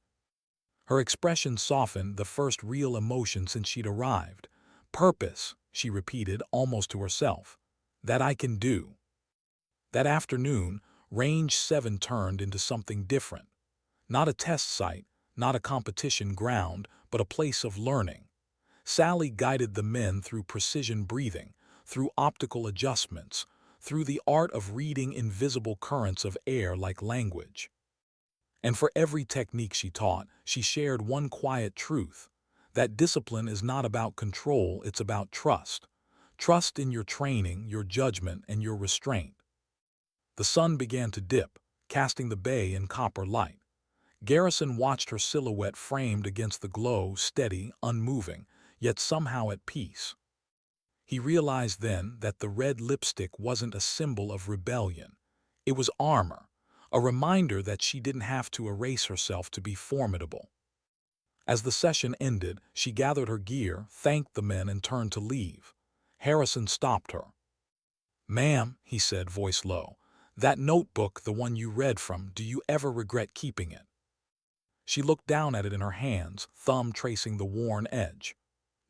Her expression softened, the first real emotion since she'd arrived. Purpose, she repeated almost to herself. That I can do. That afternoon, Range 7 turned into something different. Not a test site, not a competition ground, but a place of learning. Sally guided the men through precision breathing, through optical adjustments, through the art of reading invisible currents of air like language. And for every technique she taught, she shared one quiet truth. That discipline is not about control, it's about trust. Trust in your training, your judgment, and your restraint. The sun began to dip, casting the bay in copper light. Garrison watched her silhouette framed against the glow, steady, unmoving, yet somehow at peace. He realized then that the red lipstick wasn't a symbol of rebellion. It was armor, a reminder that she didn't have to erase herself to be formidable. As the session ended, she gathered her gear, thanked the men, and turned to leave. Harrison stopped her. Ma'am, he said, voice low, that notebook, the one you read from, do you ever regret keeping it? She looked down at it in her hands, thumb tracing the worn edge.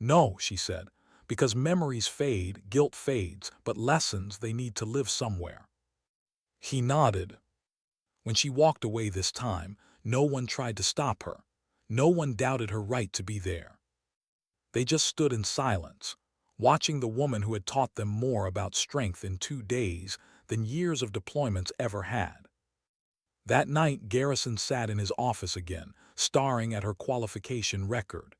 No, she said, because memories fade, guilt fades, but lessons, they need to live somewhere. He nodded. When she walked away this time, no one tried to stop her. No one doubted her right to be there. They just stood in silence, watching the woman who had taught them more about strength in 2 days than years of deployments ever had. That night, Garrison sat in his office again, staring at her qualification record.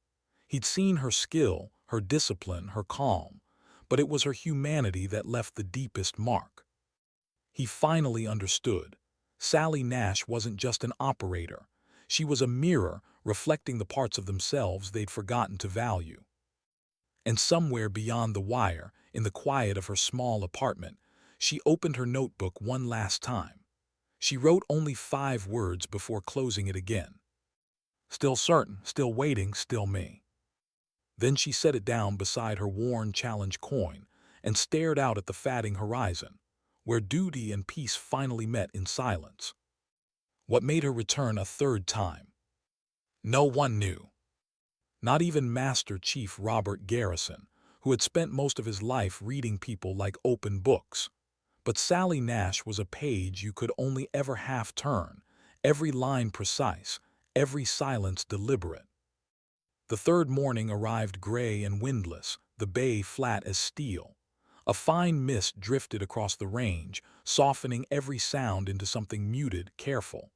He'd seen her skill, her discipline, her calm, but it was her humanity that left the deepest mark. He finally understood. Sally Nash wasn't just an operator. She was a mirror reflecting the parts of themselves they'd forgotten to value. And somewhere beyond the wire, in the quiet of her small apartment, she opened her notebook one last time. She wrote only 5 words before closing it again. Still certain, still waiting, still me. Then she set it down beside her worn challenge coin and stared out at the fading horizon, where duty and peace finally met in silence. What made her return a 3rd time? No one knew. Not even Master Chief Robert Garrison, who had spent most of his life reading people like open books. But Sally Nash was a page you could only ever half turn, every line precise, every silence deliberate. The 3rd morning arrived gray and windless, the bay flat as steel. A fine mist drifted across the range, softening every sound into something muted, careful.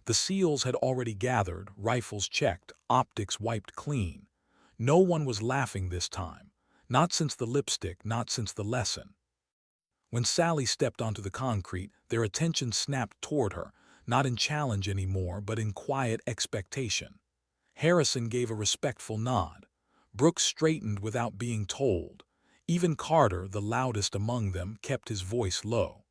The SEALs had already gathered, rifles checked, optics wiped clean. No one was laughing this time. Not since the lipstick, not since the lesson. When Sally stepped onto the concrete, their attention snapped toward her, not in challenge anymore, but in quiet expectation. Harrison gave a respectful nod. Brooks straightened without being told. Even Carter, the loudest among them, kept his voice low.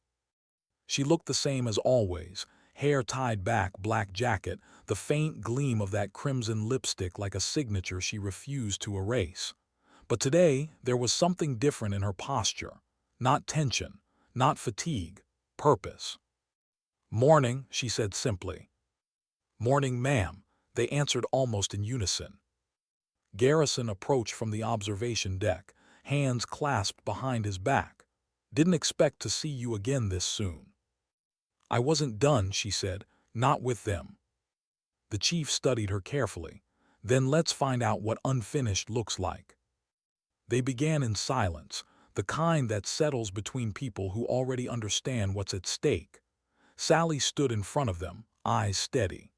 She looked the same as always, hair tied back, black jacket, the faint gleam of that crimson lipstick like a signature she refused to erase. But today, there was something different in her posture. Not tension, not fatigue, purpose. Morning, she said simply. Morning, ma'am, they answered almost in unison. Garrison approached from the observation deck, hands clasped behind his back. "Didn't expect to see you again this soon." "I wasn't done," she said, "not with them." The chief studied her carefully. "Then let's find out what unfinished looks like." They began in silence, the kind that settles between people who already understand what's at stake. Sally stood in front of them, eyes steady.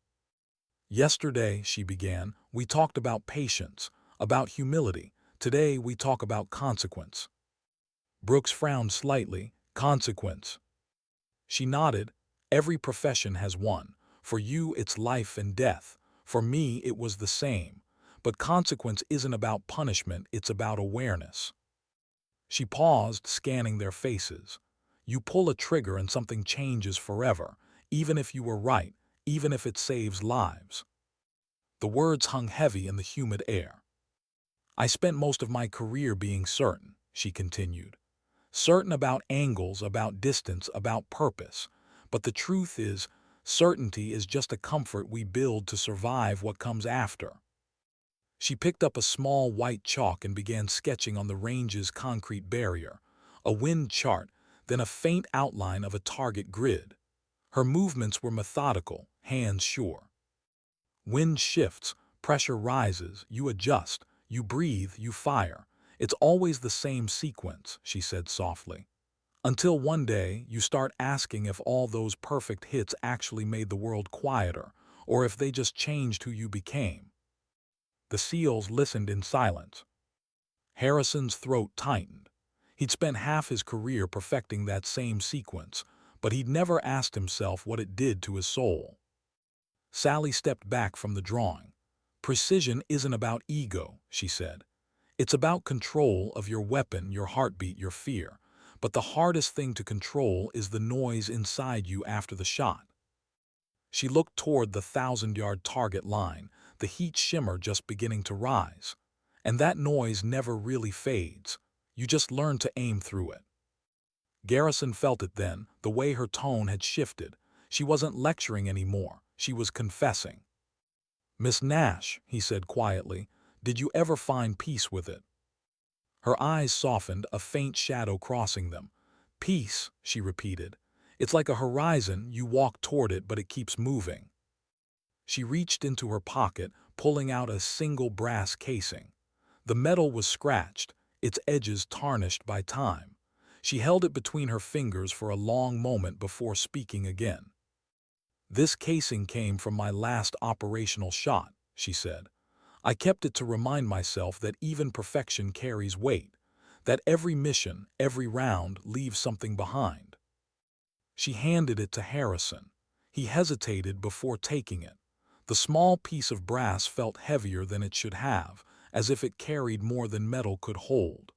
"Yesterday," she began, "we talked about patience, about humility. Today we talk about consequence." Brooks frowned slightly. "Consequence?" She nodded. "Every profession has one. For you it's life and death. For me it was the same. But consequence isn't about punishment, it's about awareness." She paused, scanning their faces. "You pull a trigger and something changes forever, even if you were right, even if it saves lives." The words hung heavy in the humid air. "I spent most of my career being certain," she continued. "Certain about angles, about distance, about purpose. But the truth is, certainty is just a comfort we build to survive what comes after." She picked up a small white chalk and began sketching on the range's concrete barrier, a wind chart, then a faint outline of a target grid. Her movements were methodical, hands sure. "Wind shifts, pressure rises, you adjust, you breathe, you fire. It's always the same sequence," she said softly. "Until one day you start asking if all those perfect hits actually made the world quieter, or if they just changed who you became." The SEALs listened in silence. Harrison's throat tightened. He'd spent half his career perfecting that same sequence, but he'd never asked himself what it did to his soul. Sally stepped back from the drawing. "Precision isn't about ego," she said. "It's about control of your weapon, your heartbeat, your fear. But the hardest thing to control is the noise inside you after the shot." She looked toward the 1,000-yard target line, the heat shimmer just beginning to rise. "And that noise never really fades. You just learn to aim through it." Garrison felt it then, the way her tone had shifted. She wasn't lecturing anymore, she was confessing. "Miss Nash," he said quietly, "did you ever find peace with it?" Her eyes softened, a faint shadow crossing them. "Peace," she repeated. "It's like a horizon, you walk toward it but it keeps moving." She reached into her pocket, pulling out a single brass casing. The metal was scratched, its edges tarnished by time. She held it between her fingers for a long moment before speaking again. "This casing came from my last operational shot," she said. "I kept it to remind myself that even perfection carries weight, that every mission, every round leaves something behind." She handed it to Harrison. He hesitated before taking it. The small piece of brass felt heavier than it should have, as if it carried more than metal could hold.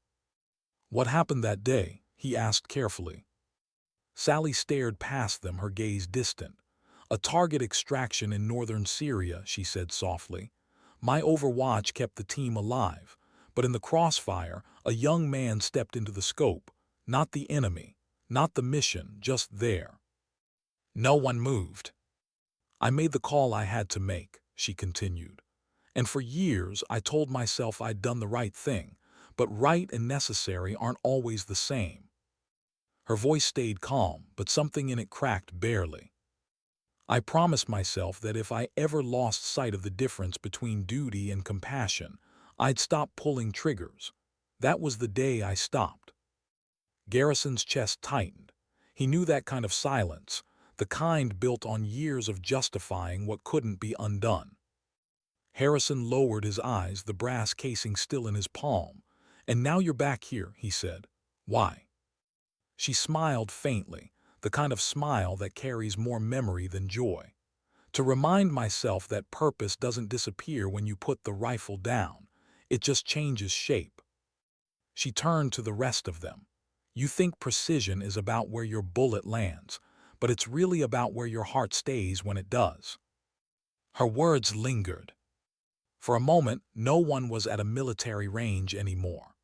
"What happened that day?" he asked carefully. Sally stared past them, her gaze distant. "A target extraction in northern Syria," she said softly. "My overwatch kept the team alive, but in the crossfire, a young man stepped into the scope. Not the enemy, not the mission, just there. No one moved. I made the call I had to make," she continued. "And for years I told myself I'd done the right thing, but right and necessary aren't always the same." Her voice stayed calm, but something in it cracked barely. "I promised myself that if I ever lost sight of the difference between duty and compassion, I'd stop pulling triggers. That was the day I stopped." Garrison's chest tightened. He knew that kind of silence, the kind built on years of justifying what couldn't be undone. Harrison lowered his eyes, the brass casing still in his palm. "And now you're back here," he said. "Why?" She smiled faintly, the kind of smile that carries more memory than joy. "To remind myself that purpose doesn't disappear when you put the rifle down. It just changes shape." She turned to the rest of them. "You think precision is about where your bullet lands, but it's really about where your heart stays when it does." Her words lingered. For a moment, no one was at a military range anymore.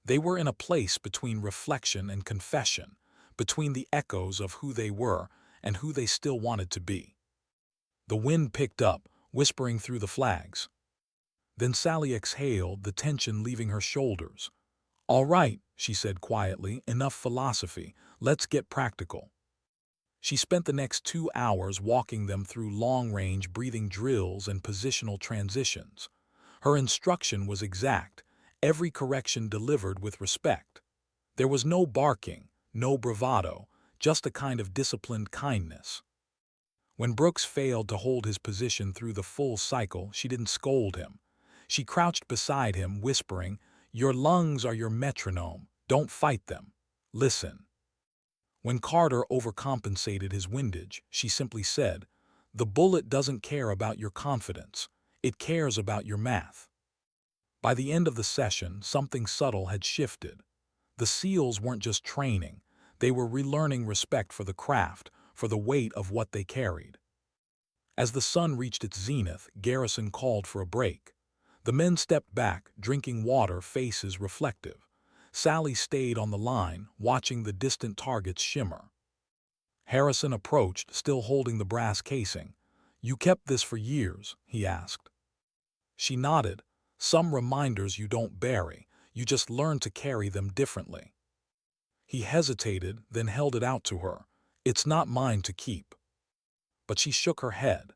They were in a place between reflection and confession, between the echoes of who they were and who they still wanted to be. The wind picked up, whispering through the flags. Then Sally exhaled, the tension leaving her shoulders. All right, she said quietly, enough philosophy. Let's get practical. She spent the next 2 hours walking them through long-range breathing drills and positional transitions. Her instruction was exact, every correction delivered with respect. There was no barking, no bravado, just a kind of disciplined kindness. When Brooks failed to hold his position through the full cycle, she didn't scold him. She crouched beside him, whispering, "Your lungs are your metronome. Don't fight them. Listen." When Carter overcompensated his windage, she simply said, "The bullet doesn't care about your confidence. It cares about your math." By the end of the session, something subtle had shifted. The SEALs weren't just training. They were relearning respect for the craft, for the weight of what they carried. As the sun reached its zenith, Garrison called for a break. The men stepped back, drinking water, faces reflective. Sally stayed on the line, watching the distant targets shimmer. Harrison approached, still holding the brass casing. "You kept this for years?" he asked. She nodded. "Some reminders you don't bury, you just learn to carry them differently." He hesitated, then held it out to her. "It's not mine to keep." But she shook her head.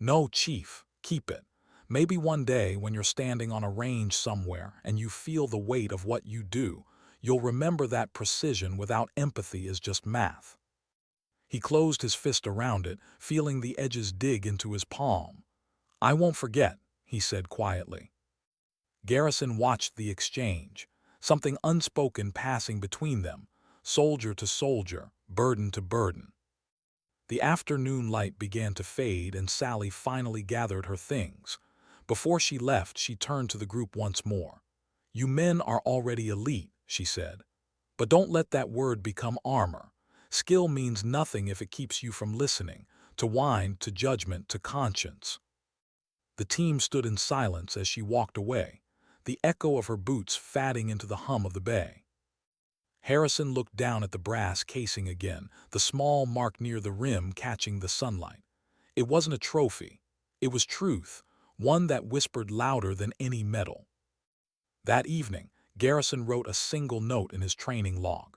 "No, Chief, keep it. Maybe one day when you're standing on a range somewhere and you feel the weight of what you do, you'll remember that precision without empathy is just math." He closed his fist around it, feeling the edges dig into his palm. "I won't forget," he said quietly. Garrison watched the exchange, something unspoken passing between them, soldier to soldier, burden to burden. The afternoon light began to fade and Sally finally gathered her things. Before she left, she turned to the group once more. "You men are already elite," she said. "But don't let that word become armor. Skill means nothing if it keeps you from listening, to mind, to judgment, to conscience." The team stood in silence as she walked away, the echo of her boots fading into the hum of the bay. Harrison looked down at the brass casing again, the small mark near the rim catching the sunlight. It wasn't a trophy. It was truth, one that whispered louder than any medal. That evening, Garrison wrote a single note in his training log.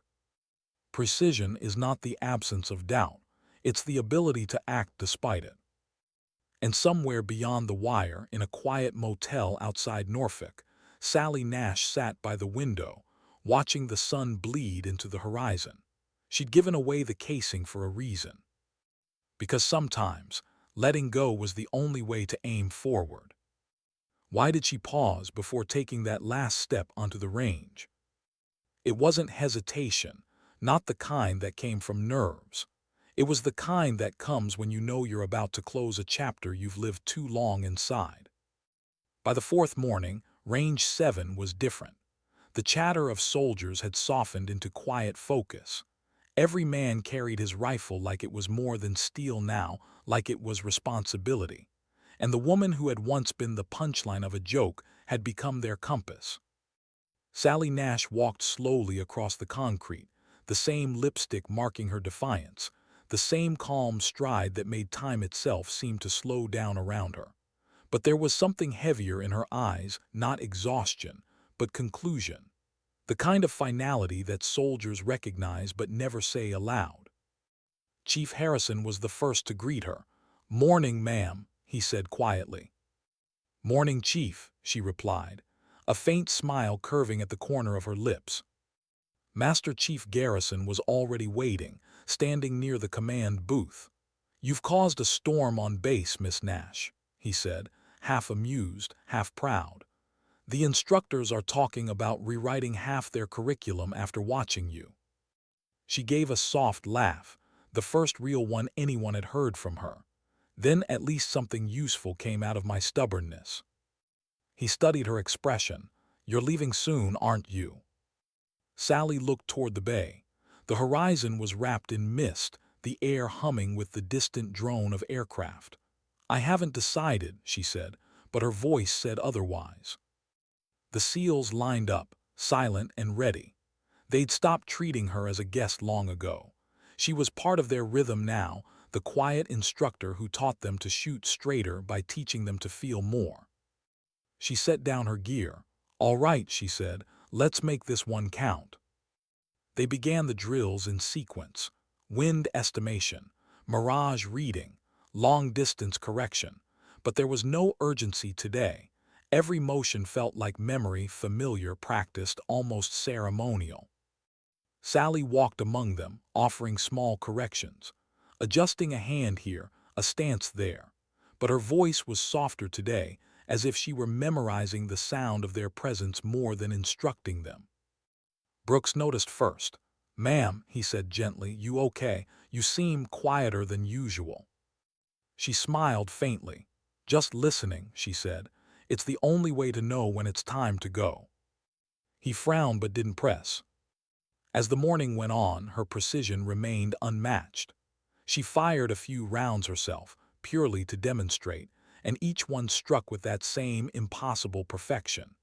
"Precision is not the absence of doubt. It's the ability to act despite it." And somewhere beyond the wire, in a quiet motel outside Norfolk, Sally Nash sat by the window, watching the sun bleed into the horizon. She'd given away the casing for a reason. Because sometimes, letting go was the only way to aim forward. Why did she pause before taking that last step onto the range? It wasn't hesitation, not the kind that came from nerves. It was the kind that comes when you know you're about to close a chapter you've lived too long inside. By the fourth morning, Range 7 was different. The chatter of soldiers had softened into quiet focus. Every man carried his rifle like it was more than steel now, like it was responsibility. And the woman who had once been the punchline of a joke had become their compass. Sally Nash walked slowly across the concrete, the same lipstick marking her defiance, the same calm stride that made time itself seem to slow down around her. But there was something heavier in her eyes, not exhaustion, but conclusion. The kind of finality that soldiers recognize but never say aloud. Chief Harrison was the first to greet her. "Morning, ma'am," he said quietly. "Morning, Chief," she replied, a faint smile curving at the corner of her lips. Master Chief Garrison was already waiting, standing near the command booth. "You've caused a storm on base, Miss Nash," he said, half amused, half proud. "The instructors are talking about rewriting half their curriculum after watching you." She gave a soft laugh, the first real one anyone had heard from her. "Then at least something useful came out of my stubbornness." He studied her expression. "You're leaving soon, aren't you?" Sally looked toward the bay. The horizon was wrapped in mist, the air humming with the distant drone of aircraft. "I haven't decided," she said, but her voice said otherwise. The SEALs lined up, silent and ready. They'd stopped treating her as a guest long ago. She was part of their rhythm now, the quiet instructor who taught them to shoot straighter by teaching them to feel more. She set down her gear. "All right," she said, Let's make this one count. They began the drills in sequence: wind estimation, mirage reading, long-distance correction. But there was no urgency today. Every motion felt like memory, familiar, practiced, almost ceremonial. Sally walked among them, offering small corrections, adjusting a hand here, a stance there. But her voice was softer today, as if she were memorizing the sound of their presence more than instructing them. Brooks noticed first. "Ma'am," he said gently, "you okay? You seem quieter than usual." She smiled faintly. "Just listening," she said. "It's the only way to know when it's time to go." He frowned but didn't press. As the morning went on, her precision remained unmatched. She fired a few rounds herself, purely to demonstrate, and each one struck with that same impossible perfection.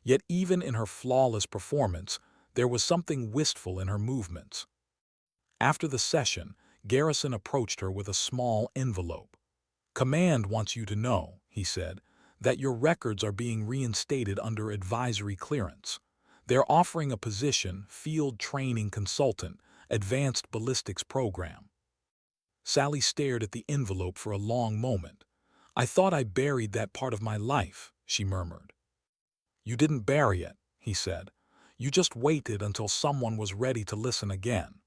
Yet even in her flawless performance, there was something wistful in her movements. After the session, Garrison approached her with a small envelope. "Command wants you to know," he said, "that your records are being reinstated under advisory clearance. They're offering a position, field training consultant, advanced ballistics program." Sally stared at the envelope for a long moment. "I thought I buried that part of my life," she murmured. "You didn't bury it," he said. "You just waited until someone was ready to listen again."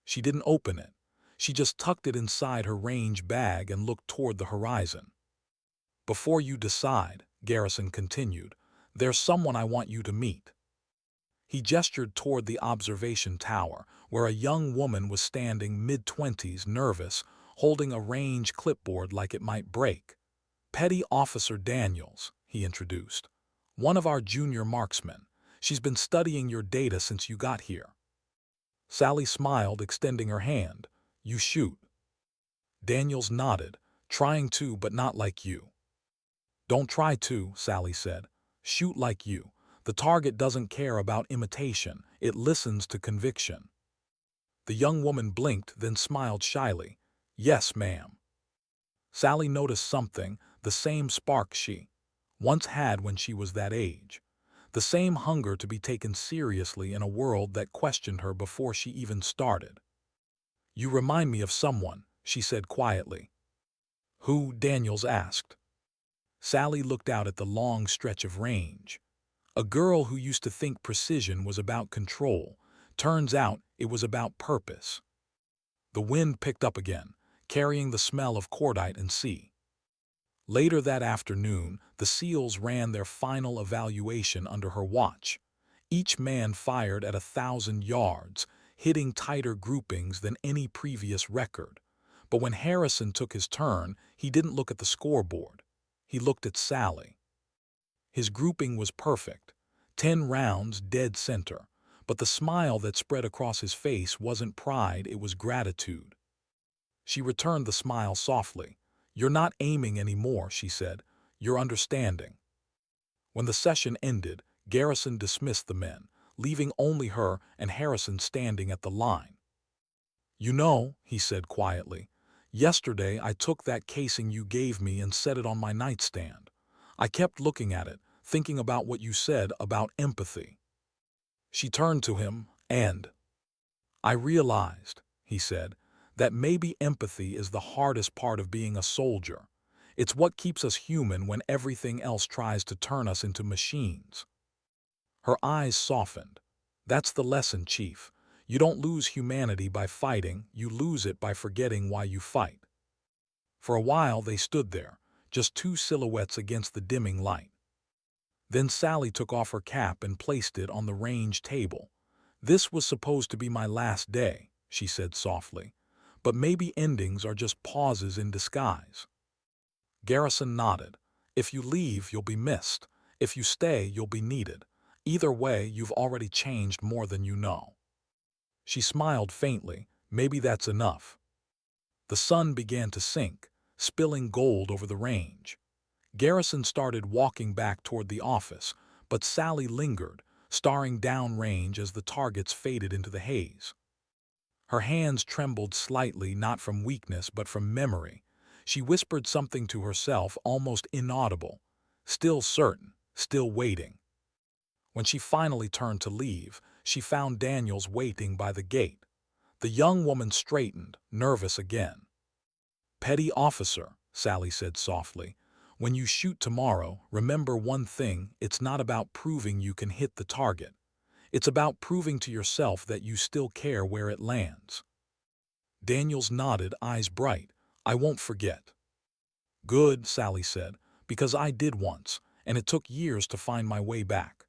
She didn't open it. She just tucked it inside her range bag and looked toward the horizon. "Before you decide," Garrison continued, "there's someone I want you to meet." He gestured toward the observation tower, where a young woman was standing, mid-twenties, nervous, holding a range clipboard like it might break. "Petty Officer Daniels," he introduced. "One of our junior marksmen. She's been studying your data since you got here." Sally smiled, extending her hand. "You shoot." Daniels nodded, "Trying to, but not like you." "Don't try to," Sally said. "Shoot like you. The target doesn't care about imitation. It listens to conviction." The young woman blinked, then smiled shyly. "Yes, ma'am." Sally noticed something, the same spark she once had when she was that age. The same hunger to be taken seriously in a world that questioned her before she even started. "You remind me of someone," she said quietly. "Who?" Daniels asked. Sally looked out at the long stretch of range. "A girl who used to think precision was about control. Turns out it was about purpose." The wind picked up again, carrying the smell of cordite and sea. Later that afternoon, the SEALs ran their final evaluation under her watch. Each man fired at 1,000 yards, hitting tighter groupings than any previous record. But when Harrison took his turn, he didn't look at the scoreboard. He looked at Sally. His grouping was perfect, 10 rounds dead center, but the smile that spread across his face wasn't pride, it was gratitude. She returned the smile softly. "You're not aiming anymore," she said. "You're understanding." When the session ended, Garrison dismissed the men, leaving only her and Harrison standing at the line. "You know," he said quietly, "yesterday I took that casing you gave me and set it on my nightstand. I kept looking at it, thinking about what you said about empathy." She turned to him, and "I realized," he said, "that maybe empathy is the hardest part of being a soldier. It's what keeps us human when everything else tries to turn us into machines." Her eyes softened. "That's the lesson, Chief. You don't lose humanity by fighting, you lose it by forgetting why you fight." For a while they stood there, just two silhouettes against the dimming light. Then Sally took off her cap and placed it on the range table. "This was supposed to be my last day," she said softly. "But maybe endings are just pauses in disguise." Garrison nodded. "If you leave, you'll be missed. If you stay, you'll be needed. Either way, you've already changed more than you know." She smiled faintly. "Maybe that's enough." The sun began to sink, spilling gold over the range. Garrison started walking back toward the office, but Sally lingered, staring downrange as the targets faded into the haze. Her hands trembled slightly, not from weakness but from memory. She whispered something to herself, almost inaudible. Still certain, still waiting. When she finally turned to leave, she found Daniels waiting by the gate. The young woman straightened, nervous again. "Petty officer," Sally said softly, "when you shoot tomorrow, remember one thing: it's not about proving you can hit the target. It's about proving to yourself that you still care where it lands." Daniels nodded, eyes bright. "I won't forget." "Good," Sally said, "because I did once, and it took years to find my way back."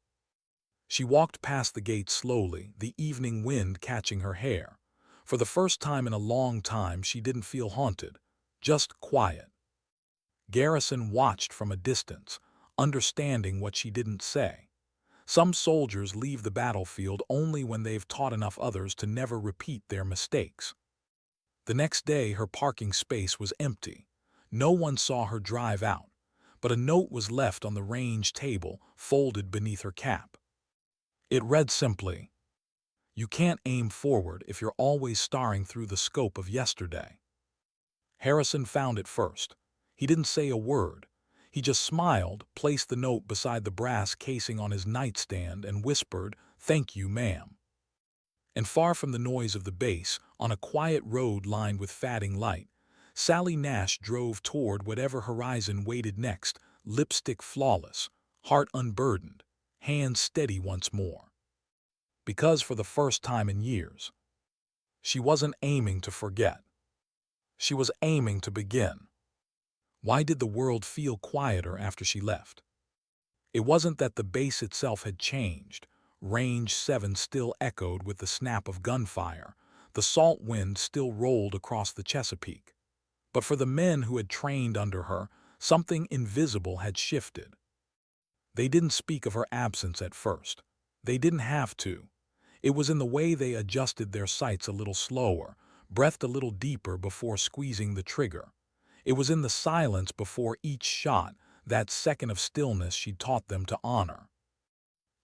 She walked past the gate slowly, the evening wind catching her hair. For the first time in a long time, she didn't feel haunted, just quiet. Garrison watched from a distance, understanding what she didn't say. Some soldiers leave the battlefield only when they've taught enough others to never repeat their mistakes. The next day, her parking space was empty. No one saw her drive out, but a note was left on the range table, folded beneath her cap. It read simply, "You can't aim forward if you're always staring through the scope of yesterday." Harrison found it first. He didn't say a word. He just smiled, placed the note beside the brass casing on his nightstand, and whispered, "Thank you, ma'am." And far from the noise of the base, on a quiet road lined with fading light, Sally Nash drove toward whatever horizon waited next, lipstick flawless, heart unburdened, hands steady once more. Because for the first time in years, she wasn't aiming to forget. She was aiming to begin. Why did the world feel quieter after she left? It wasn't that the base itself had changed. Range 7 still echoed with the snap of gunfire. The salt wind still rolled across the Chesapeake. But for the men who had trained under her, something invisible had shifted. They didn't speak of her absence at first. They didn't have to. It was in the way they adjusted their sights a little slower, breathed a little deeper before squeezing the trigger. It was in the silence before each shot, that second of stillness she'd taught them to honor.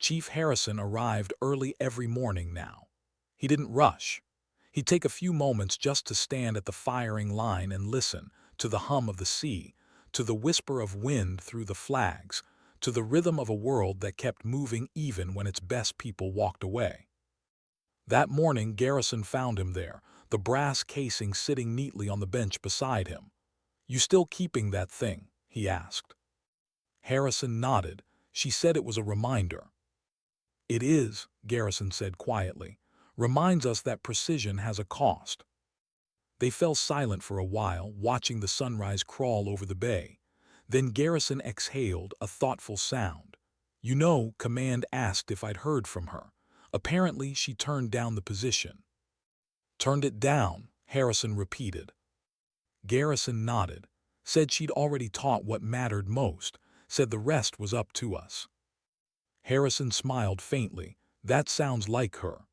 Chief Harrison arrived early every morning now. He didn't rush. He'd take a few moments just to stand at the firing line and listen to the hum of the sea, to the whisper of wind through the flags, to the rhythm of a world that kept moving even when its best people walked away. That morning, Garrison found him there, the brass casing sitting neatly on the bench beside him. "You still keeping that thing?" he asked. Harrison nodded. "She said it was a reminder." "It is," Garrison said quietly. "Reminds us that precision has a cost." They fell silent for a while, watching the sunrise crawl over the bay. Then Garrison exhaled, a thoughtful sound. "You know," Command asked if I'd heard from her. "Apparently she turned down the position." "Turned it down," Harrison repeated. Garrison nodded. "Said she'd already taught what mattered most. Said the rest was up to us." Harrison smiled faintly. "That sounds like her."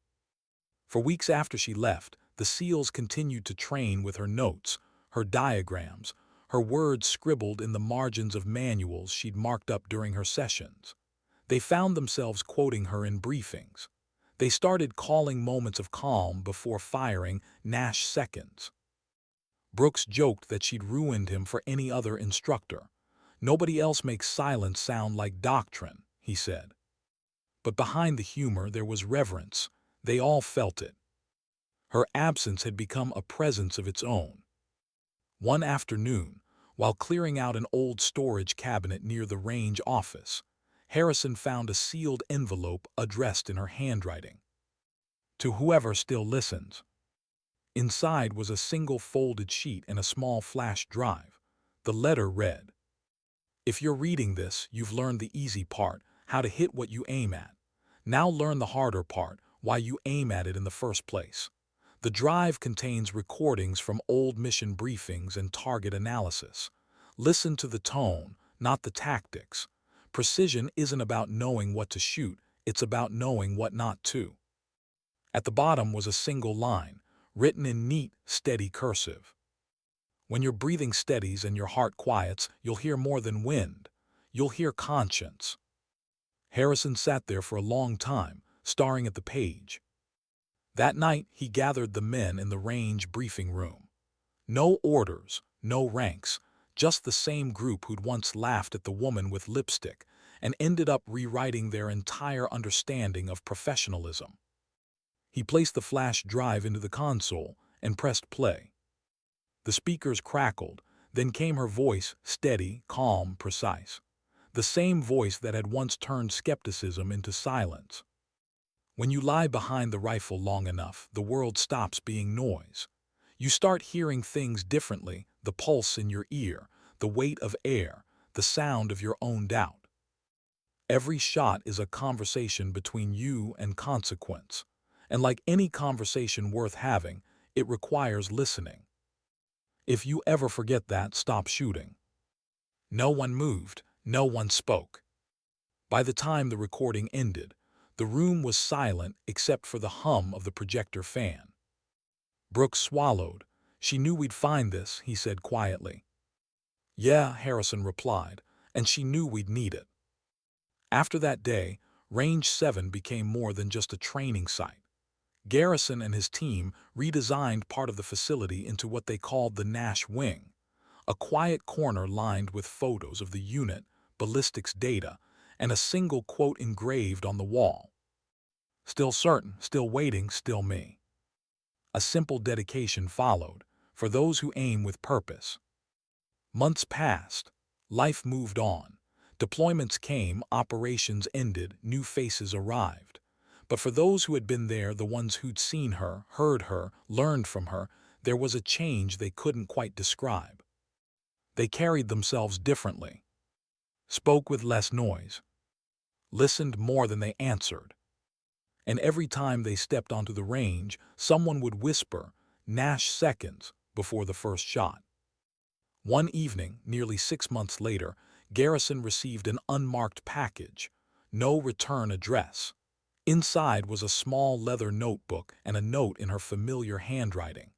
For weeks after she left, the SEALs continued to train with her notes, her diagrams, her words scribbled in the margins of manuals she'd marked up during her sessions. They found themselves quoting her in briefings. They started calling moments of calm before firing Nash seconds. Brooks joked that she'd ruined him for any other instructor. "Nobody else makes silence sound like doctrine," he said. But behind the humor there was reverence. They all felt it. Her absence had become a presence of its own. One afternoon, while clearing out an old storage cabinet near the range office, Harrison found a sealed envelope addressed in her handwriting. "To whoever still listens." Inside was a single folded sheet and a small flash drive. The letter read, "If you're reading this, you've learned the easy part, how to hit what you aim at. Now learn the harder part, why you aim at it in the first place." The drive contains recordings from old mission briefings and target analysis. Listen to the tone, not the tactics. Precision isn't about knowing what to shoot, it's about knowing what not to. At the bottom was a single line, written in neat, steady cursive. "When your breathing steadies and your heart quiets, you'll hear more than wind. You'll hear conscience." Harrison sat there for a long time, staring at the page. That night, he gathered the men in the range briefing room. No orders, no ranks, just the same group who'd once laughed at the woman with lipstick and ended up rewriting their entire understanding of professionalism. He placed the flash drive into the console and pressed play. The speakers crackled, then came her voice, steady, calm, precise. The same voice that had once turned skepticism into silence. When you lie behind the rifle long enough, the world stops being noise. You start hearing things differently, the pulse in your ear, the weight of air, the sound of your own doubt. Every shot is a conversation between you and consequence. And like any conversation worth having, it requires listening. If you ever forget that, stop shooting. No one moved, no one spoke. By the time the recording ended, the room was silent except for the hum of the projector fan. Brooks swallowed. She knew we'd find this, he said quietly. Yeah, Harrison replied, and she knew we'd need it. After that day, Range 7 became more than just a training site. Garrison and his team redesigned part of the facility into what they called the Nash Wing, a quiet corner lined with photos of the unit, ballistics data, and a single quote engraved on the wall. Still certain, still waiting, still me. A simple dedication followed, for those who aim with purpose. Months passed. Life moved on. Deployments came, operations ended, new faces arrived. But for those who had been there, the ones who'd seen her, heard her, learned from her, there was a change they couldn't quite describe. They carried themselves differently, spoke with less noise, listened more than they answered. And every time they stepped onto the range, someone would whisper, "Nash seconds," before the first shot. One evening, nearly 6 months later, Garrison received an unmarked package, no return address. Inside was a small leather notebook and a note in her familiar handwriting.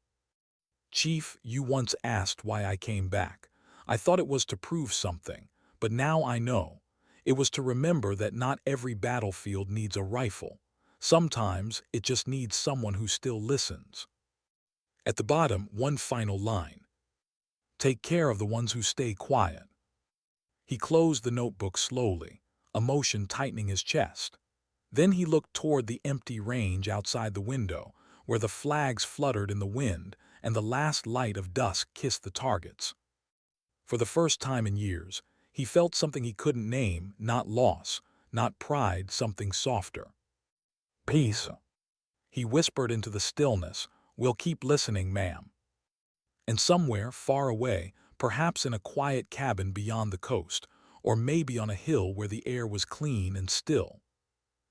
"Chief, you once asked why I came back. I thought it was to prove something, but now I know. It was to remember that not every battlefield needs a rifle. Sometimes it just needs someone who still listens." At the bottom, one final line. "Take care of the ones who stay quiet." He closed the notebook slowly, emotion tightening his chest. Then he looked toward the empty range outside the window, where the flags fluttered in the wind and the last light of dusk kissed the targets. For the first time in years, he felt something he couldn't name, not loss, not pride, something softer. "Peace," he whispered into the stillness. "We'll keep listening, ma'am." And somewhere far away, perhaps in a quiet cabin beyond the coast, or maybe on a hill where the air was clean and still,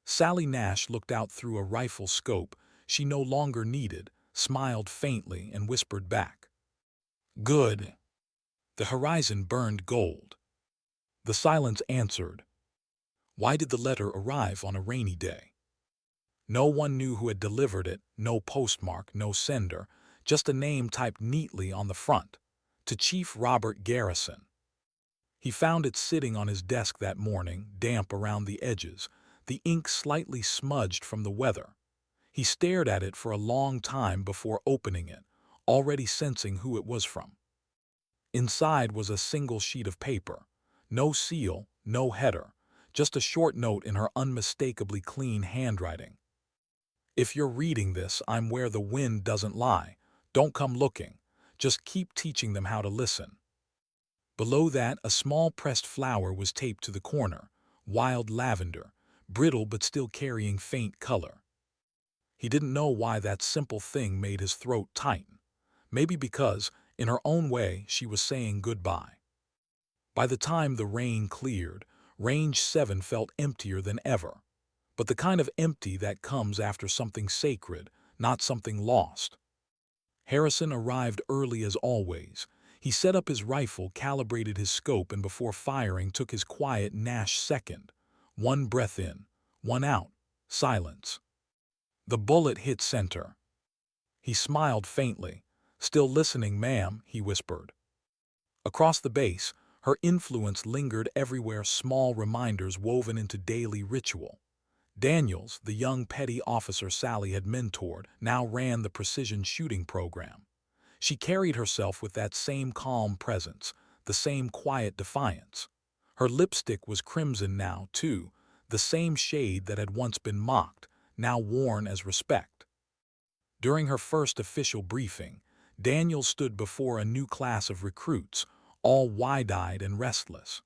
Sally Nash looked out through a rifle scope she no longer needed, smiled faintly, and whispered back, "Good." The horizon burned gold. The silence answered, "Why did the letter arrive on a rainy day?" No one knew who had delivered it, no postmark, no sender, just a name typed neatly on the front, to Chief Robert Garrison. He found it sitting on his desk that morning, damp around the edges, the ink slightly smudged from the weather. He stared at it for a long time before opening it, already sensing who it was from. Inside was a single sheet of paper. No seal, no header, just a short note in her unmistakably clean handwriting. "If you're reading this, I'm where the wind doesn't lie. Don't come looking. Just keep teaching them how to listen." Below that, a small pressed flower was taped to the corner, wild lavender, brittle but still carrying faint color. He didn't know why that simple thing made his throat tighten. Maybe because, in her own way, she was saying goodbye. By the time the rain cleared, Range 7 felt emptier than ever. But the kind of empty that comes after something sacred, not something lost. Harrison arrived early as always. He set up his rifle, calibrated his scope, and before firing took his quiet Nash second. One breath in, one out, silence. The bullet hit center. He smiled faintly. "Still listening, ma'am," he whispered. Across the base, her influence lingered everywhere, small reminders woven into daily ritual. Daniels, the young petty officer Sally had mentored, now ran the precision shooting program. She carried herself with that same calm presence, the same quiet defiance. Her lipstick was crimson now, too, the same shade that had once been mocked, now worn as respect. During her first official briefing, Daniel stood before a new class of recruits, all wide-eyed and restless.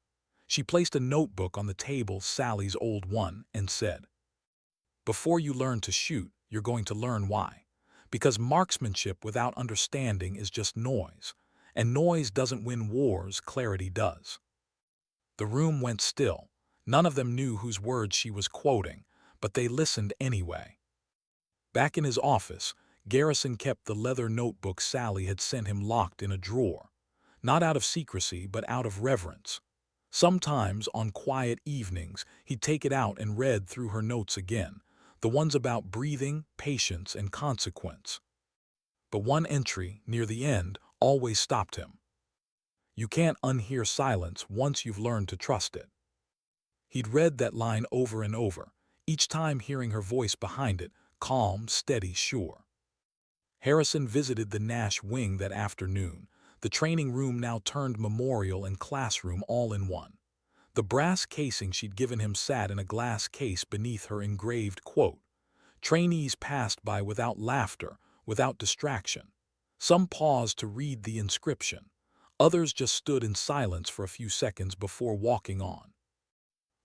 She placed a notebook on the table, Sally's old one, and said, "Before you learn to shoot, you're going to learn why. Because marksmanship without understanding is just noise, and noise doesn't win wars, clarity does." The room went still. None of them knew whose words she was quoting, but they listened anyway. Back in his office, Garrison kept the leather notebook Sally had sent him locked in a drawer, not out of secrecy but out of reverence. Sometimes, on quiet evenings, he'd take it out and read through her notes again, the ones about breathing, patience, and consequence. But one entry, near the end, always stopped him. "You can't unhear silence once you've learned to trust it." He'd read that line over and over, each time hearing her voice behind it, calm, steady, sure. Harrison visited the Nash wing that afternoon, the training room now turned memorial and classroom all in one. The brass casing she'd given him sat in a glass case beneath her engraved quote. Trainees passed by without laughter, without distraction. Some paused to read the inscription. Others just stood in silence for a few seconds before walking on.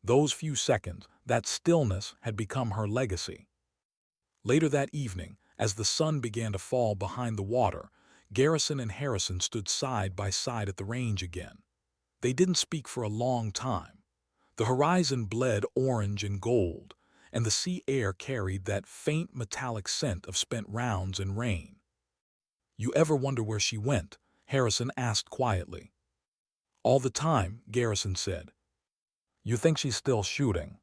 Those few seconds, that stillness, had become her legacy. Later that evening, as the sun began to fall behind the water, Garrison and Harrison stood side by side at the range again. They didn't speak for a long time. The horizon bled orange and gold, and the sea air carried that faint metallic scent of spent rounds and rain. "You ever wonder where she went?" Harrison asked quietly. "All the time," Garrison said. "You think she's still shooting?"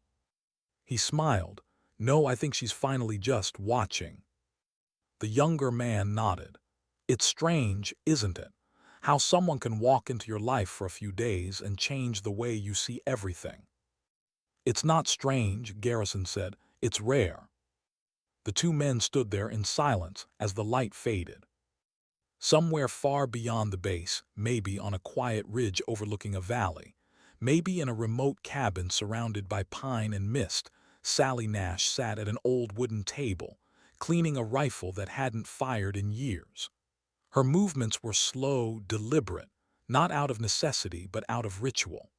He smiled. "No, I think she's finally just watching." The younger man nodded. "It's strange, isn't it? How someone can walk into your life for a few days and change the way you see everything." "It's not strange," Garrison said. "It's rare." The two men stood there in silence as the light faded. Somewhere far beyond the base, maybe on a quiet ridge overlooking a valley, maybe in a remote cabin surrounded by pine and mist, Sally Nash sat at an old wooden table, cleaning a rifle that hadn't fired in years. Her movements were slow, deliberate, not out of necessity but out of ritual.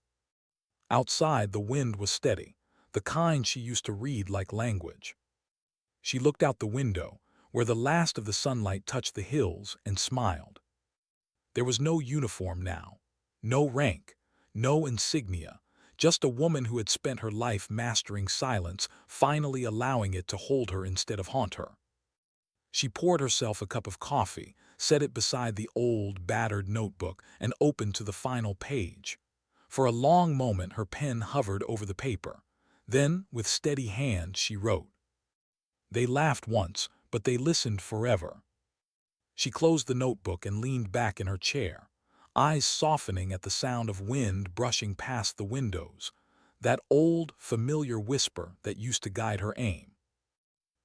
Outside, the wind was steady, the kind she used to read like language. She looked out the window, where the last of the sunlight touched the hills, and smiled. There was no uniform now, no rank, no insignia, just a woman who had spent her life mastering silence, finally allowing it to hold her instead of haunt her. She poured herself a cup of coffee, set it beside the old, battered notebook, and opened to the final page. For a long moment her pen hovered over the paper. Then, with steady hand, she wrote. They laughed once, but they listened forever. She closed the notebook and leaned back in her chair, eyes softening at the sound of wind brushing past the windows, that old, familiar whisper that used to guide her aim.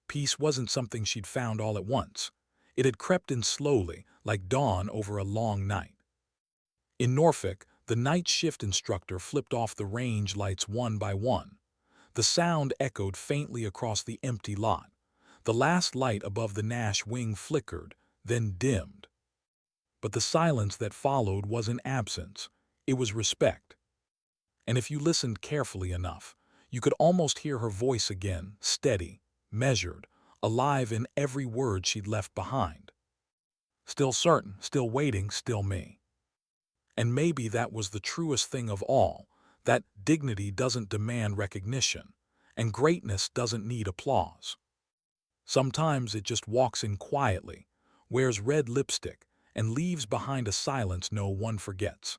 Peace wasn't something she'd found all at once. It had crept in slowly, like dawn over a long night. In Norfolk, the night shift instructor flipped off the range lights one by one. The sound echoed faintly across the empty lot. The last light above the Nash wing flickered, then dimmed. But the silence that followed wasn't absence. It was respect. And if you listened carefully enough, you could almost hear her voice again, steady, measured, alive in every word she'd left behind. Still certain, still waiting, still me. And maybe that was the truest thing of all, that dignity doesn't demand recognition, and greatness doesn't need applause. Sometimes it just walks in quietly, wears red lipstick, and leaves behind a silence no one forgets.